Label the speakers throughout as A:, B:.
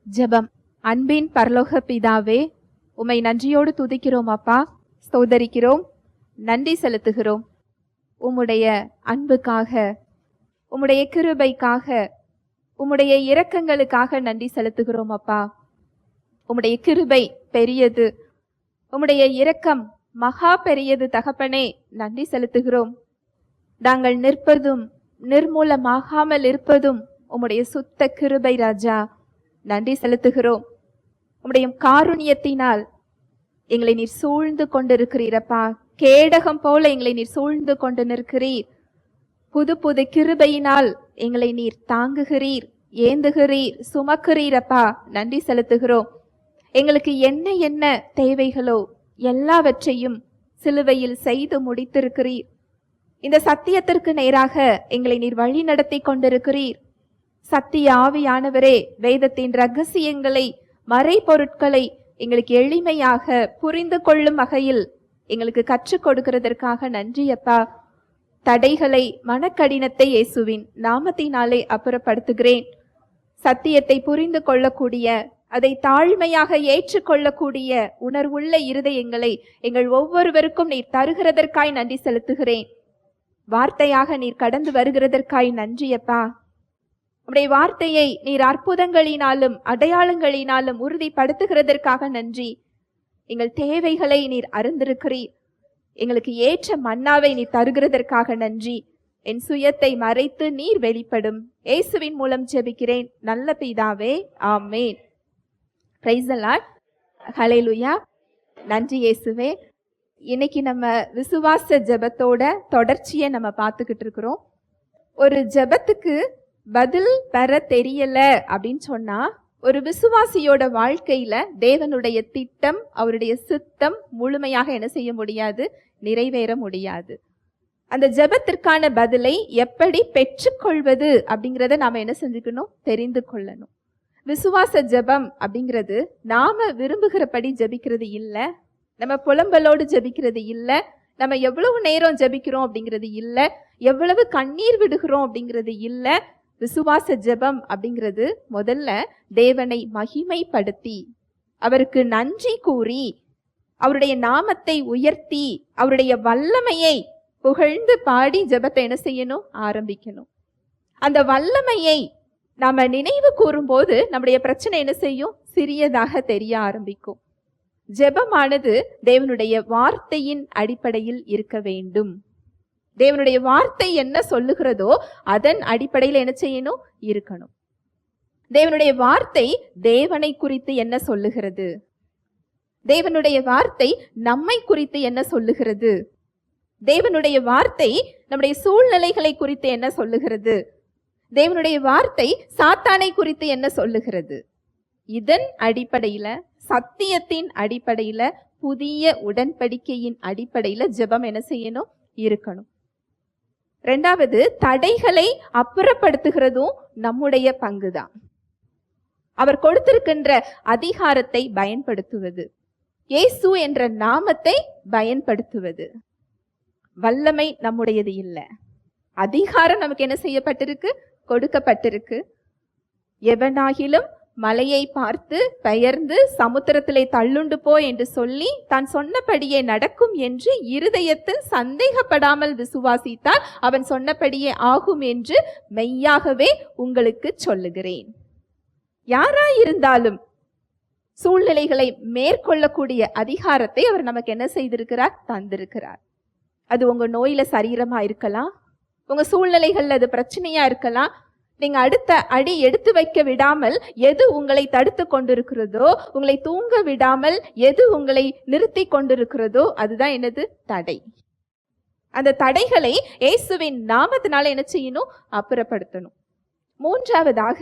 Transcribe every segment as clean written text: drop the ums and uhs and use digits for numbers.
A: ஜெபம். அன்பின் பரலோக பிதாவே, உம்மை நன்றியோடு துதிக்கிறோம் அப்பா, ஸ்தோதரிக்கிறோம், நன்றி செலுத்துகிறோம். உம்முடைய அன்புக்காக, உம்முடைய கிருபைக்காக, உம்முடைய இரக்கங்களுக்காக நன்றி செலுத்துகிறோம் அப்பா. உம்முடைய கிருபை பெரியது, உம்முடைய இரக்கம் மகா பெரியது தகப்பனே, நன்றி செலுத்துகிறோம். நாங்கள் நிற்பதும் நிர்மூலமாகாமல் இருப்பதும் உம்முடைய சுத்த கிருபை ராஜா, நன்றி செலுத்துகிறோம். உம்முடைய காருண்யத்தினால் எங்களை நீர் சூழ்ந்து கொண்டிருக்கிறீரப்பா. கேடகம் போல எங்களை நீர் சூழ்ந்து கொண்டு நிற்கிறீர். புது புது கிருபையினால் எங்களை நீர் தாங்குகிறீர், ஏந்துகிறீர், சுமக்கிறீரப்பா. நன்றி செலுத்துகிறோம். எங்களுக்கு என்ன என்ன தேவைகளோ எல்லாவற்றையும் சிலுவையில் செய்து முடித்திருக்கிறீர். இந்த சத்தியத்திற்கு நேராக எங்களை நீர் வழி நடத்தி கொண்டிருக்கிறீர். சத்திய ஆவியானவரே, வேதத்தின் ரகசியங்களை, மறைபொருட்களை எங்களுக்கு எளிமையாக புரிந்து கொள்ளும் வகையில் எங்களுக்கு கற்றுக் கொடுக்கிறதற்காக நன்றி அப்பா. தடைகளை, மனக்கடினத்தை இயேசுவின் நாமத்தினாலே அப்புறப்படுத்துகிறேன். சத்தியத்தை புரிந்து கொள்ளக்கூடிய, அதை தாழ்மையாக ஏற்றுக்கொள்ளக்கூடிய உணர்வுள்ள இருதயங்களை எங்கள் ஒவ்வொருவருக்கும் நீர் தருகிறதற்காய் நன்றி செலுத்துகிறேன். வார்த்தையாக நீர் கடந்து வருகிறதற்காய் நன்றி அப்பா. உம்முடைய வார்த்தையை நீர் அற்புதங்களினாலும் அடையாளங்களினாலும் உறுதிப்படுத்துகிறதற்காக நன்றி. எங்கள் தேவைகளை நீர் அறிந்திருக்கிறீர். எங்களுக்கு ஏற்ற மன்னாவை நீர் தருகிறதற்காக நன்றி. என் சுயத்தை மறைத்து நீர் வெளிப்படும். இயேசுவின் மூலம் ஜெபிக்கிறேன் நல்ல பிதாவே, ஆமென். Praise the Lord. ஹல்லேலூயா. நன்றி இயேசுவே. இன்னைக்கு நம்ம விசுவாச ஜெபத்தோட தொடர்ச்சியை நம்ம பார்த்துக்கிட்டு இருக்கிறோம். ஒரு ஜெபத்துக்கு பதில் பெற தெரியல அப்படின்னு சொன்னா, ஒரு விசுவாசியோட வாழ்க்கையில தேவனுடைய திட்டம், அவருடைய சித்தம் முழுமையாக என்ன செய்ய முடியாது, நிறைவேற முடியாது. அந்த ஜெபத்திற்கான பதிலை எப்படி பெற்றுக்கொள்வது அப்படிங்கிறத நாம என்ன செஞ்சுக்கணும், தெரிந்து கொள்ளணும். விசுவாச ஜெபம் அப்படிங்கிறது நாம விரும்புகிறபடி ஜெபிக்கிறது இல்லை, நம்ம புலம்பலோடு ஜெபிக்கிறது இல்லை, நம்ம எவ்வளவு நேரம் ஜெபிக்கிறோம் அப்படிங்கிறது இல்லை, எவ்வளவு கண்ணீர் விடுகிறோம் அப்படிங்கிறது இல்லை. விசுவாச ஜெபம் அப்படிங்கிறது முதல்ல தேவனை மகிமைப்படுத்தி, அவருக்கு நன்றி கூறி, அவருடைய நாமத்தை உயர்த்தி, அவருடைய வல்லமையை புகழ்ந்து பாடி ஜெபத்தை என்ன செய்யணும், ஆரம்பிக்கணும். அந்த வல்லமையை நாம நினைவு கூறும்போது நம்முடைய பிரச்சனை என்ன செய்யும், சிறியதாக தெரிய ஆரம்பிக்கும். ஜெபமானது தேவனுடைய வார்த்தையின் அடிப்படையில் இருக்க வேண்டும். தேவனுடைய வார்த்தை என்ன சொல்லுகிறதோ அதன் அடிப்படையில் என்ன செய்யணும், இருக்கணும். தேவனுடைய வார்த்தை தேவனை குறித்து என்ன சொல்லுகிறது, தேவனுடைய வார்த்தை நம்மை குறித்து என்ன சொல்லுகிறது, தேவனுடைய வார்த்தை நம்முடைய சூழ்நிலைகளை குறித்து என்ன சொல்லுகிறது, தேவனுடைய வார்த்தை சாத்தானை குறித்து என்ன சொல்லுகிறது. இதன் அடிப்படையில, சத்தியத்தின் அடிப்படையில, புதிய உடன்படிக்கையின் அடிப்படையில ஜெபம் என்ன செய்யணும், இருக்கணும். ரெண்டாவது, தடைகளை அப்புறப்படுத்துகிறதும் நம்முடைய பங்குதான். அவர் கொடுத்திருக்கின்ற அதிகாரத்தை பயன்படுத்துவது, இயேசு என்ற நாமத்தை பயன்படுத்துவது. வல்லமை நம்முடையது இல்லை, அதிகாரம் நமக்கு என்ன செய்யப்பட்டிருக்கு, கொடுக்கப்பட்டிருக்கு. எவனாகிலும் மலையை பார்த்து பெயர்ந்து சமுத்திரத்திலே தள்ளுண்டு போ என்று சொல்லி தான் சொன்னபடியே நடக்கும் என்று இருதயத்தில் சந்தேகப்படாமல் விசுவாசித்தால் அவன் சொன்னபடியே ஆகும் என்று மெய்யாகவே உங்களுக்கு சொல்லுகிறேன். யாராயிருந்தாலும் சூழ்நிலைகளை மேற்கொள்ளக்கூடிய அதிகாரத்தை அவர் நமக்கு என்ன செய்திருக்கிறார், தந்திருக்கிறார். அது உங்க நோயில சரீரமா இருக்கலாம், உங்க சூழ்நிலைகள்ல அது பிரச்சனையா இருக்கலாம். நீங்க அடுத்த அடி எடுத்து வைக்க விடாமல் எது உங்களை தடுத்து கொண்டிருக்கிறதோ, உங்களை தூங்க விடாமல் எது உங்களை நிறுத்தி கொண்டிருக்கிறதோ அதுதான் என்னது, தடை. அந்த தடைகளை இயேசுவின் நாமத்தினால என்ன செய்யணும், அப்புறப்படுத்தணும். மூன்றாவதாக,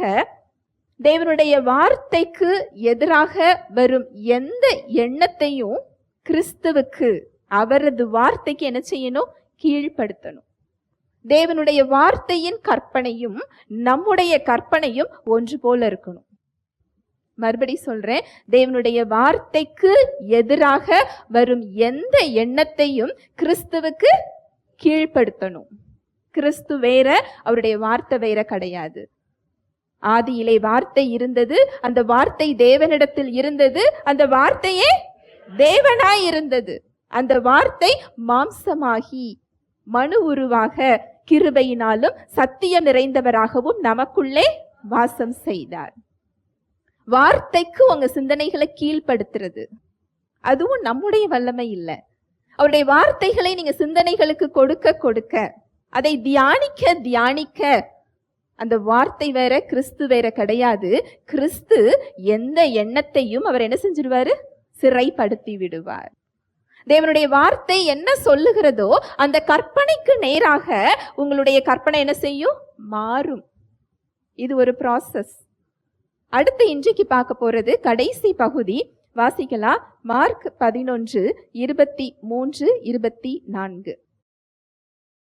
A: தேவனுடைய வார்த்தைக்கு எதிராக வரும் எந்த எண்ணத்தையும் கிறிஸ்துவுக்கு, அவரது வார்த்தைக்கு என்ன செய்யணும், கீழ்ப்படுத்தணும். தேவனுடைய வார்த்தையின் கற்பனையும் நம்முடைய கற்பனையும் ஒன்று போல இருக்கணும். மறுபடி சொல்றேன், தேவனுடைய வார்த்தைக்கு எதிராக வரும் எந்த எண்ணத்தையும் கிறிஸ்துவுக்கு கீழ்ப்படுத்தணும். கிறிஸ்து வேற, அவருடைய வார்த்தை வேற கிடையாது. ஆதியிலே வார்த்தை இருந்தது, அந்த வார்த்தை தேவனிடத்தில் இருந்தது, அந்த வார்த்தையே தேவனாய் இருந்தது. அந்த வார்த்தை மாம்சமாகி மனு உருவாக கிருபையினாலும் சத்தியம் நிறைந்தவராகவும் நமக்குள்ளே வாசம் செய்தார். வார்த்தைக்கு உங்க சிந்தனைகளை கீழ்ப்படுத்துறது அதுவும் நம்முடைய வல்லமை இல்லை. அவருடைய வார்த்தைகளை நீங்க சிந்தனைகளுக்கு கொடுக்க கொடுக்க, அதை தியானிக்க தியானிக்க, அந்த வார்த்தை வேற கிறிஸ்து வேற கிடையாது. கிறிஸ்து எந்த எண்ணத்தையும் அவர் என்ன செஞ்சிருவாரு? சிறைப்படுத்தி விடுவார். தேவனுடைய வார்த்தை என்ன சொல்லுகிறதோ அந்த கற்பனைக்கு நேராக உங்களுடைய கற்பனை என்ன செய்யும்? மாறும். இது ஒரு ப்ராசஸ். அடுத்து இன்றைக்கு பார்க்க போறது கடைசி பகுதி. வாசிக்கலாம். மார்க் 11:23-24.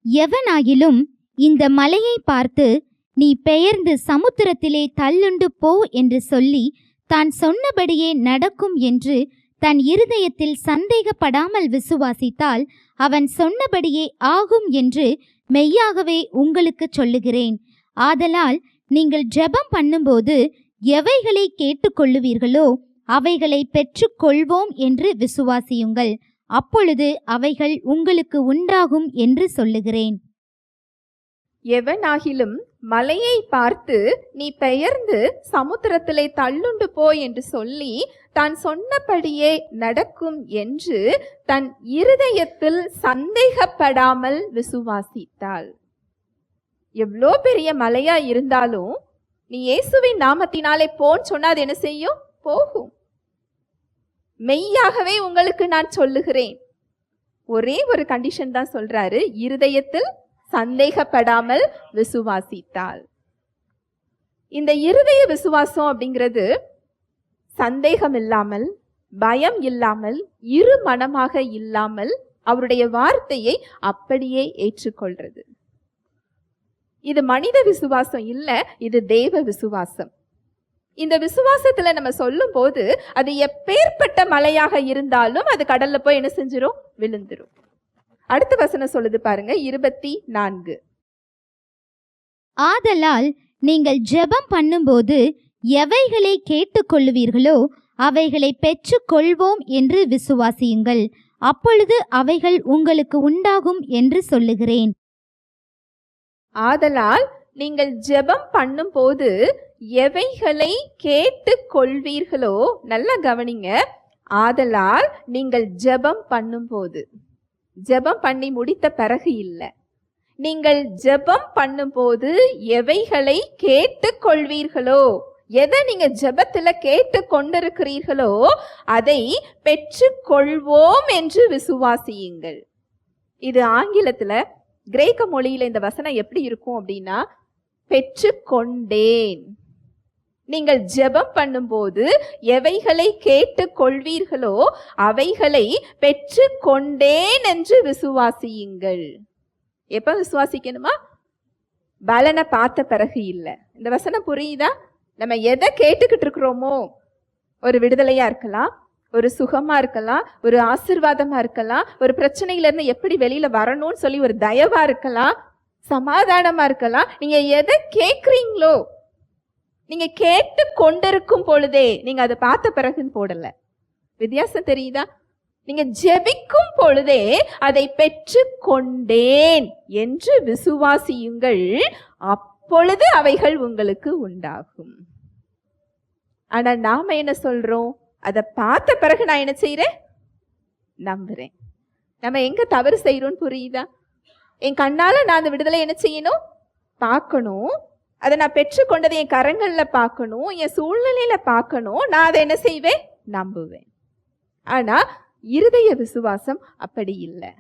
B: எவனாகிலும் இந்த மலையை பார்த்து நீ பெயர்ந்து சமுத்திரத்திலே தள்ளுண்டு போ என்று சொல்லி தான் சொன்னபடியே நடக்கும் என்று தன் இருதயத்தில் சந்தேகப்படாமல் விசுவாசித்தால் அவன் சொன்னபடியே ஆகும் என்று மெய்யாகவே உங்களுக்கு சொல்லுகிறேன். ஆதலால் நீங்கள் ஜெபம் பண்ணும்போது எவைகளை கேட்டுக்கொள்ளுவீர்களோ அவைகளை பெற்றுக்கொள்வோம் என்று விசுவாசியுங்கள். அப்பொழுது அவைகள் உங்களுக்கு உண்டாகும் என்று சொல்லுகிறேன்.
A: எவனாகிலும் மலையை பார்த்து நீ பெயர்ந்து சமுத்திரத்திலே தள்ளுண்டு போய் என்று சொல்லி தான் சொன்னபடியே நடக்கும் என்று தன் இருதயத்தில் சந்தேகப்படாமல் விசுவாசித்தாள். எவ்வளோ பெரிய மலையா இருந்தாலும் நீ இயேசுவின் நாமத்தினாலே போன்னு சொன்னா அது என்ன செய்யும்? போகும். மெய்யாகவே உங்களுக்கு நான் சொல்லுகிறேன். ஒரே ஒரு கண்டிஷன் தான் சொல்றாரு, இருதயத்தில் சந்தேகப்படாமல் விசுவாசித்தாள். இந்த இருதய விசுவாசம் அப்படிங்கிறது சந்தேகம் இல்லாமல், பயம் இல்லாமல், இரு மனமாக இல்லாமல் அவருடைய வார்த்தையை அப்படியே ஏற்றுக்கொள்றது. இது மனித விசுவாசம் இல்ல, இது தேவ விசுவாசம். இந்த விசுவாசத்துல நம்ம சொல்லும் போது அது எப்பேற்பட்ட மலையாக இருந்தாலும் அது கடல்ல போய் என்ன செஞ்சிரும்? விழுந்துரும். அடுத்த வசனம் சொல்லுது பாருங்க, 24.
B: ஆதலால் நீங்கள் ஜெபம் பண்ணும்போது எவைகளை கேட்டுக்கொள்ளுவீர்களோ அவைகளை பெற்றுக்கொள்வோம் என்று விசுவாசியுங்கள். அப்பொழுது அவைகள் உங்களுக்கு உண்டாகும் என்று சொல்லுகிறேன்.
A: ஆதலால் நீங்கள் ஜெபம் பண்ணும் போது எவைகளை கேட்டுக்கொள்வீர்களோ, நல்லா கவனிங்க. ஆதலால் நீங்கள் ஜெபம் பண்ணும் போது, ஜெபம் பண்ணி முடித்த பிறகு இல்லை, நீங்கள் ஜெபம் பண்ணும் போது எவைகளை கேட்டுக்கொள்வீர்களோ, எதை நீங்க ஜெபத்துல கேட்டு கொண்டிருக்கிறீர்களோ அதை பெற்றுக்கொள்வோம் என்று விசுவாசியுங்கள். இது ஆங்கிலத்துல, கிரேக்க மொழியில இந்த வசனம் எப்படி இருக்கும் அப்படின்னா, பெற்றுக்கொண்டேன். நீங்கள் ஜெபம் பண்ணும்போது எவைகளை கேட்டுக்கொள்வீர்களோ அவைகளை பெற்றுக்கொண்டேன் என்று விசுவாசியுங்கள். எப்ப விசுவாசிக்கணுமா? பலனை பார்த்த பிறகு இல்லை. இந்த வசனம் புரியுதா? நம்ம எதை கேட்டுக்கிட்டு இருக்கிறோமோ, ஒரு விடுதலையா இருக்கலாம், ஒரு சுகமா இருக்கலாம், ஒரு ஆசீர்வாதமா இருக்கலாம், ஒரு பிரச்சனையில இருந்து எப்படி வெளியில வரணும்னு சொல்லி ஒரு தயவா இருக்கலாம், சமாதானமா இருக்கலாம். நீங்க எதை கேட்குறீங்களோ, நீங்க கேட்டு கொண்டிருக்கும் பொழுதே, நீங்க அதை பார்த்த பிறகுன்னு போடல. வித்தியாசம் தெரியுதா? நீங்க ஜெபிக்கும் பொழுதே அதை பெற்று கொண்டேன் என்று விசுவாசியுங்கள், அப்பொழுது அவைகள் உங்களுக்கு உண்டாகும். ஆனா நாம என்ன சொல்றோம்? அதை பார்த்த பிறகு நான் என்ன செய்யறேன்? நம்புறேன். நம்ம எங்க தவறு செய்யறோம்னு புரியுதா? என் கண்ணால நான் அந்த விடுதலை என்ன செய்யணும்? பார்க்கணும். அதை நான் பெற்றுக்கொண்டதை என் கரங்கள்ல பார்க்கணும், என் சூழ்நிலையில பார்க்கணும். நான் அதை என்ன செய்வேன்? நம்புவேன். ஆனா இருதய விசுவாசம் அப்படி இல்லை.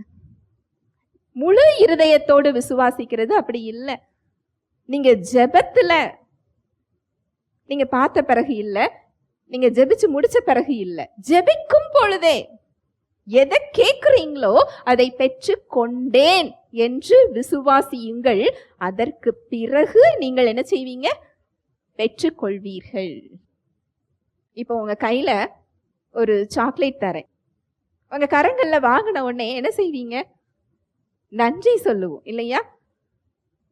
A: முழு இருதயத்தோடு விசுவாசிக்கிறது அப்படி இல்லை. நீங்க ஜெபத்துல நீங்க பார்த்த பிறகு இல்லை, நீங்க ஜெபிச்சு முடிச்ச பிறகு இல்லை, ஜெபிக்கும் பொழுதே எதை கேட்குறீங்களோ அதை பெற்று கொண்டேன் என்று விசுவாசியுங்கள், அதற்கு பிறகு நீங்கள் என்ன செய்வீங்க? பெற்றுக்கொள்வீர்கள். இப்போ உங்க கையில ஒரு சாக்லேட் தரேன், உங்க கரங்கள்ல வாங்கின உடனே என்ன செய்வீங்க? நன்றி சொல்லுவோம் இல்லையா?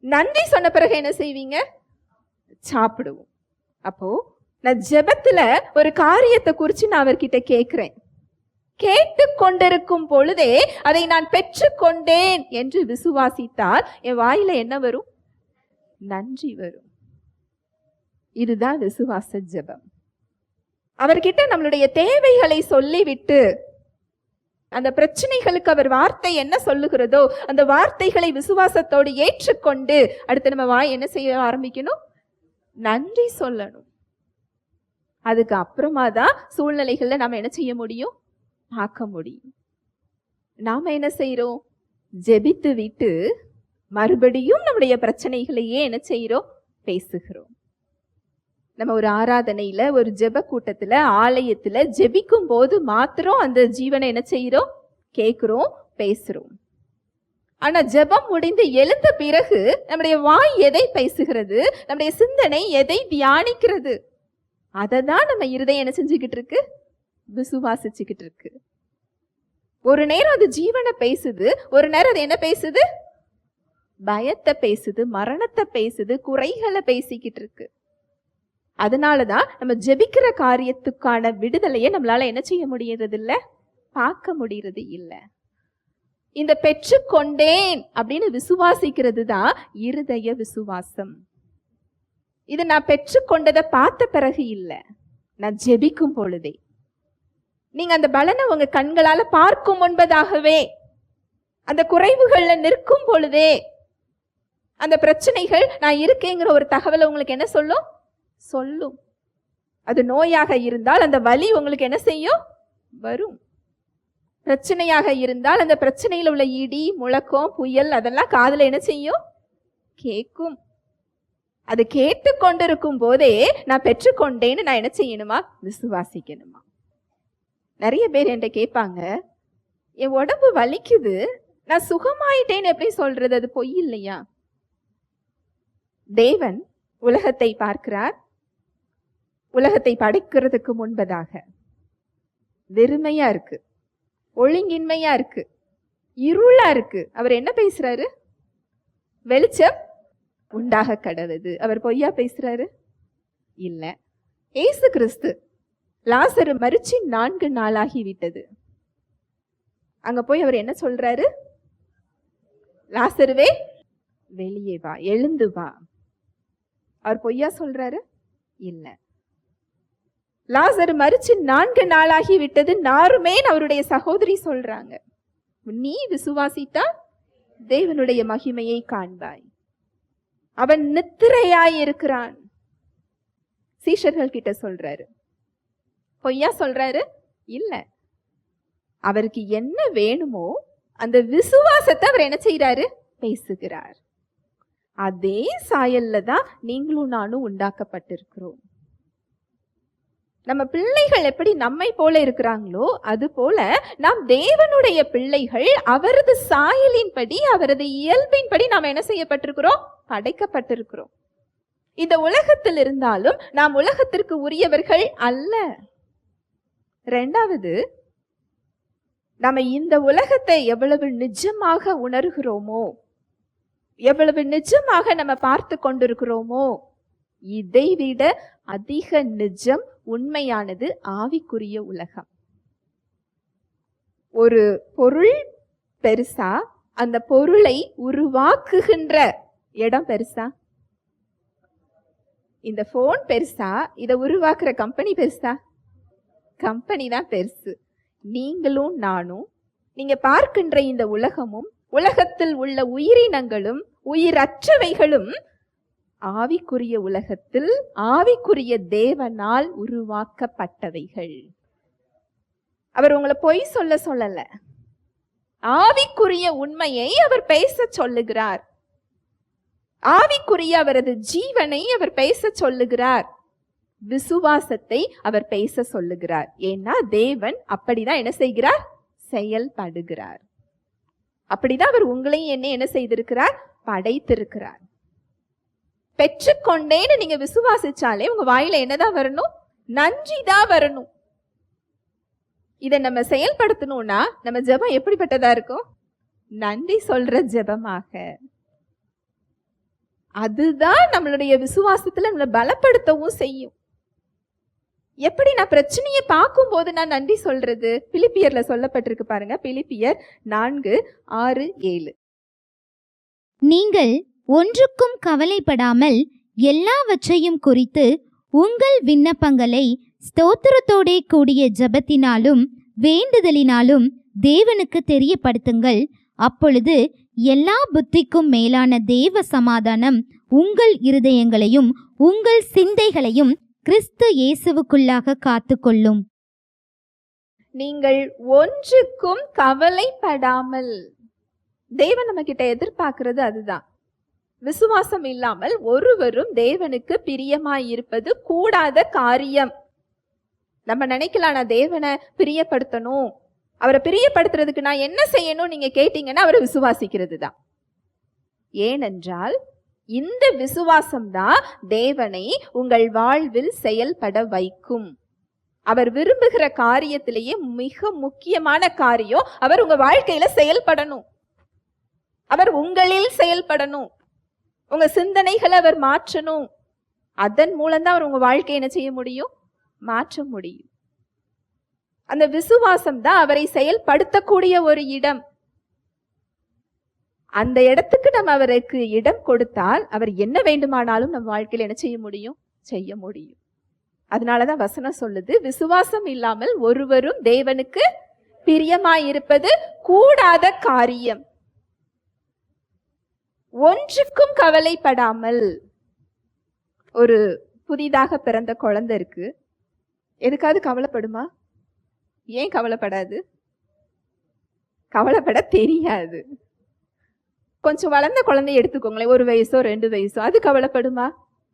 A: நன்றி சொன்ன பிறகு என்ன செய்வீங்க? சாப்பிடுவோம். அப்போ நான் ஜெபத்துல ஒரு காரியத்தை குறிச்சு நான் அவர்கிட்ட கேட்கிறேன். கேட்டு கொண்டிருக்கும் பொழுதே அதை நான் பெற்றுக்கொண்டேன் என்று விசுவாசித்தால் என் வாயில என்ன வரும்? நன்றி வரும். இதுதான் விசுவாச ஜெபம். அவர்கிட்ட நம்மளுடைய தேவைகளை சொல்லிவிட்டு அந்த பிரச்சனைகளுக்கு அவர் வார்த்தை என்ன சொல்லுகிறதோ அந்த வார்த்தைகளை விசுவாசத்தோடு ஏற்றுக்கொண்டு அடுத்து நம்ம வாய் என்ன செய்ய ஆரம்பிக்கணும்? நன்றி சொல்லணும். அதுக்கு அப்புறமா தான் சூழ்நிலைகள்ல நாம என்ன செய்ய முடியும்? பார்க்க முடியும். நாம என்ன செய்யறோம்? ஜெபித்து விட்டு மறுபடியும் நம்முடைய பிரச்சனைகளையே என்ன செய்யறோம்? பேசுகிறோம். நம்ம ஒரு ஆராதனையில ஒரு ஜெப கூட்டத்துல ஆலயத்துல ஜெபிக்கும் போது மாத்திரம் அந்த ஜீவனை என்ன செய்யறோம்? கேட்கிறோம், பேசுறோம். ஆனா ஜெபம் முடிந்து எழுந்த பிறகு நம்முடைய வாய் எதை பேசுகிறது? நம்முடைய சிந்தனை எதை தியானிக்கிறது? அதை தான் நம்ம இருதயம் என்ன செஞ்சுக்கிட்டு இருக்கு? விசுவாசிச்சுக்கிட்டு இருக்கு. ஒரு நேரம் அது ஜீவனை பேசுது, ஒரு நேரம் அது என்ன பேசுது? பயத்தை பேசுது, மரணத்தை பேசுது, குறைகளை பேசிக்கிட்டு இருக்கு. அதனாலதான் நம்ம ஜெபிக்கிற காரியத்துக்கான விடுதலையை நம்மளால என்ன செய்ய முடியறது இல்ல? பார்க்க முடியறது இல்ல. இந்த பெற்றுக்கொண்டேன் அப்படின்னு விசுவாசிக்கிறது தான் இருதய விசுவாசம். இது நான் பெற்றுக்கொண்டதை பார்த்த பிறகு இல்ல, நான் ஜெபிக்கும் பொழுதே. நீங்க அந்த பலனை உங்க கண்களால பார்க்கும் முன்பதாகவே, அந்த குறைவுகள்ல நிற்கும் பொழுதே அந்த பிரச்சனைகள் நான் இருக்கேங்கிற ஒரு தகவலை உங்களுக்கு என்ன சொல்லும்? சொல்லும். அது நோயாக இருந்தால் அந்த வலி உங்களுக்கு என்ன செய்யும்? வரும். பிரச்சனையாக இருந்தால் அந்த பிரச்சனையில உள்ள இடி, முழக்கம், புயல் அதெல்லாம் காதுல என்ன செய்யும்? கேட்கும். அது கேட்டு கொண்டிருக்கும் போதே நான் பெற்றுக்கொண்டேன்னு நான் என்ன செய்யணுமா? விசுவாசிக்கணுமா? நிறைய பேர் என்கிட்ட கேட்பாங்க, என் உடம்பு வலிக்குது, நான் சுகமாயிட்டேன்னு எப்படி சொல்றது? அது பொய் இல்லையா? தேவன் உலகத்தை பார்க்கிறார். உலகத்தை படைக்கிறதுக்கு முன்பதாக வெறுமையா இருக்கு, ஒழுங்கின்மையா இருக்கு, இருளா இருக்கு. அவர் என்ன பேசுறாரு? வெளிச்சம் உண்டாக கடவுது. அவர் பொய்யா பேசுறாரு? இல்ல. இயேசு கிறிஸ்து லாசரு மரிச்சு 4 நாளாகி விட்டது. அங்க போய் அவர் என்ன சொல்றாரு? லாசருவே வெளியே வா, எழுந்து வா. அவர் பொய்யா சொல்றாரு? இல்ல. லாசரு மரிச்சு 4 நாளாகி விட்டது. நாருமேன் அவருடைய சகோதரி சொல்றாங்க, நீ விசுவாசித்தா தேவனுடைய மகிமையை காண்பாய். அவன் நித்திரையாய் இருக்கிறான். சீஷர்கள் கிட்ட சொல்றாரு. பொய்யா சொல்றாரு? இல்ல. அவருக்கு என்ன வேணுமோ அந்த விசுவாசத்தை அவர் என்ன செய்யறாரு? பேசுகிறார். அதே சாயல்ல தான் நீங்களும் நானும் உண்டாக்கப்பட்டிருக்கிறோம். நம்ம பிள்ளைகள் எப்படி நம்மை போல இருக்கிறாங்களோ அது போல நாம் தேவனுடைய பிள்ளைகள். அவரது சாயலின்படி, அவரது இயல்பின்படி நாம் என்ன செய்யப்பட்டிருக்கிறோம்? படைக்கப்பட்டிருக்கிறோம். இந்த உலகத்தில் இருந்தாலும் நாம் உலகத்திற்கு உரியவர்கள் அல்ல. இரண்டாவது, நம்ம இந்த உலகத்தை எவ்வளவு நிஜமாக உணர்கிறோமோ, எவ்வளவு நிஜமாக நம்ம பார்த்து கொண்டிருக்கிறோமோ, இதை விட அதிக நிஜம் உண்மையானது ஆவிக்குரிய உலகம். ஒரு பொருள் பெருசா, அந்த பொருளை உருவாக்குகின்ற இடம் பெருசா? இந்த போன் பெருசா, இதை உருவாக்குற கம்பெனி பெருசா? கம்பெனி தான் பெருசு. நீங்களும் நானும், நீங்க பார்க்கின்ற இந்த உலகமும், உலகத்தில் உள்ள உயிரினங்களும் உயிரற்றவைகளும் ஆவிக்குரிய உலகத்தில் ஆவிக்குரிய தேவனால் உருவாக்கப்பட்டவைகள். அவர் உங்களை பொய் சொல்லல, ஆவிக்குரிய உண்மையை அவர் பேச சொல்லுகிறார். ஆவிக்குரிய அவரது ஜீவனை அவர் பேச சொல்லுகிறார். விசுவாசத்தை அவர் பேச சொல்லுகிறார். ஏன்னா தேவன் அப்படிதான் என்ன செய்கிறார்? செயல்படுகிறார். அப்படிதான் அவர் உங்களையும் என்ன செய்திருக்கிறார்? படைத்திருக்கிறார். பெற்றுக்கொண்டேன்னு நீங்க விசுவாசிச்சாலே உங்க வாயில என்னதான் வரணும்? நன்றி தான் வரணும். இதை நம்ம செயல்படுத்தணும்னா நம்ம ஜெபம் எப்படிப்பட்டதா இருக்கும்? நன்றி சொல்ற ஜெபமாக. அதுதான் நம்மளுடைய விசுவாசத்துல நம்மளை பலப்படுத்தவும் செய்யும். எப்படி நான் பிரச்சனையை பார்க்கும் போது நான் நன்றி சொல்றது? பிலிப்பியர்ல சொல்லப்பட்டிருக்கு பாருங்க, பிலிப்பியர் 4:6-7.
B: நீங்கள் ஒன்றுக்கும் கவலைப்படாமல் எல்லாவற்றையும் குறித்து உங்கள் விண்ணப்பங்களை ஸ்தோத்திரத்தோடே கூடிய ஜெபத்தினாலும் வேண்டுதலினாலும் தேவனுக்கு தெரியப்படுத்துங்கள். அப்பொழுது எல்லா புத்திக்கும் மேலான தேவ சமாதானம் உங்கள் இருதயங்களையும் உங்கள் சிந்தைகளையும் கிறிஸ்து இயேசுவுக்குள்ளாக காத்துக்கொள்ளும்.
A: நீங்கள் ஒன்றுக்கும் கவலைப்படாமல், தேவன் நம்ம கிட்ட எதிர்பார்க்கிறது அதுதான். விசுவாசம் இல்லாமல் ஒருவரும் தேவனுக்கு பிரியமாய் இருப்பது கூடாத காரியம். நம்ம நினைக்கலாம், நான் தேவனை பிரியப்படுத்தணும், அவரை பிரியப்படுத்துறதுக்கு நான் என்ன செய்யணும் நீங்க கேட்டீங்கன்னா அவரை விசுவாசிக்கிறது தான். ஏனென்றால் இந்த விசுவாசம் தான் தேவனை உங்கள் வாழ்வில் செயல்பட வைக்கும். அவர் விரும்புகிற காரியத்திலேயே மிக முக்கியமான காரியம், அவர் உங்க வாழ்க்கையில செயல்படணும், அவர் உங்களில் செயல்படணும், உங்க சிந்தனைகளை அவர் மாற்றணும். அதன் மூலம்தான் அவர் உங்க வாழ்க்கையை என்ன செய்ய முடியும்? மாற்ற முடியும். அந்த விசுவாசம் தான் அவரை செயல்படுத்தக்கூடிய ஒரு இடம். அந்த இடத்துக்கு நம்ம அவருக்கு இடம் கொடுத்தால் அவர் என்ன வேண்டுமானாலும் நம்ம வாழ்க்கையில என்ன செய்ய முடியும்? செய்ய முடியும். அதனாலதான் வசனம் சொல்லுது, விசுவாசம் இல்லாமல் ஒருவரும் தேவனுக்கு பிரியமாயிருப்பது கூடாத காரியம். ஒன்றுக்கும் கவலைப்படாமல். ஒரு புதிதாக பிறந்த குழந்தை இருக்கு, எதுக்காவது கவலைப்படுமா? ஏன் கவலைப்படாது? கவலைப்பட தெரியாது. கொஞ்சம் வளர்ந்த குழந்தைய எடுத்துக்கோங்களேன், 1 வயசோ 2 வயசோ, அது கவலைப்படுமா?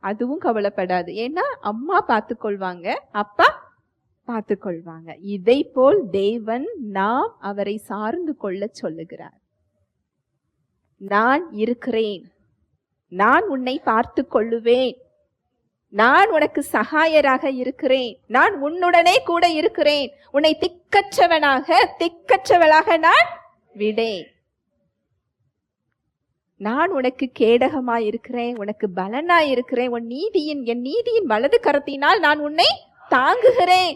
A: அதுவும் கவலைப்படாது. ஏன்னா அம்மா பார்த்துக்கொள்வாங்க, அப்பா பார்த்துக்கொள்வாங்க. இதை போல் தேவன் நாம் அவரை சார்ந்து கொள்ள சொல்லுகிறார். நான் இருக்கிறேன், நான் உன்னை பார்த்து கொள்ளுவேன், நான் உனக்கு சகாயராக இருக்கிறேன், நான் உன்னுடனே கூட இருக்கிறேன், உன்னை திக்கற்றவளாக நான் விடேன், நான் உனக்கு கேடகமாய் இருக்கிறேன், உனக்கு பலனாய் இருக்கிறேன், என் நீதியின் வலது கரத்தினால் நான் உன்னை தாங்குகிறேன்,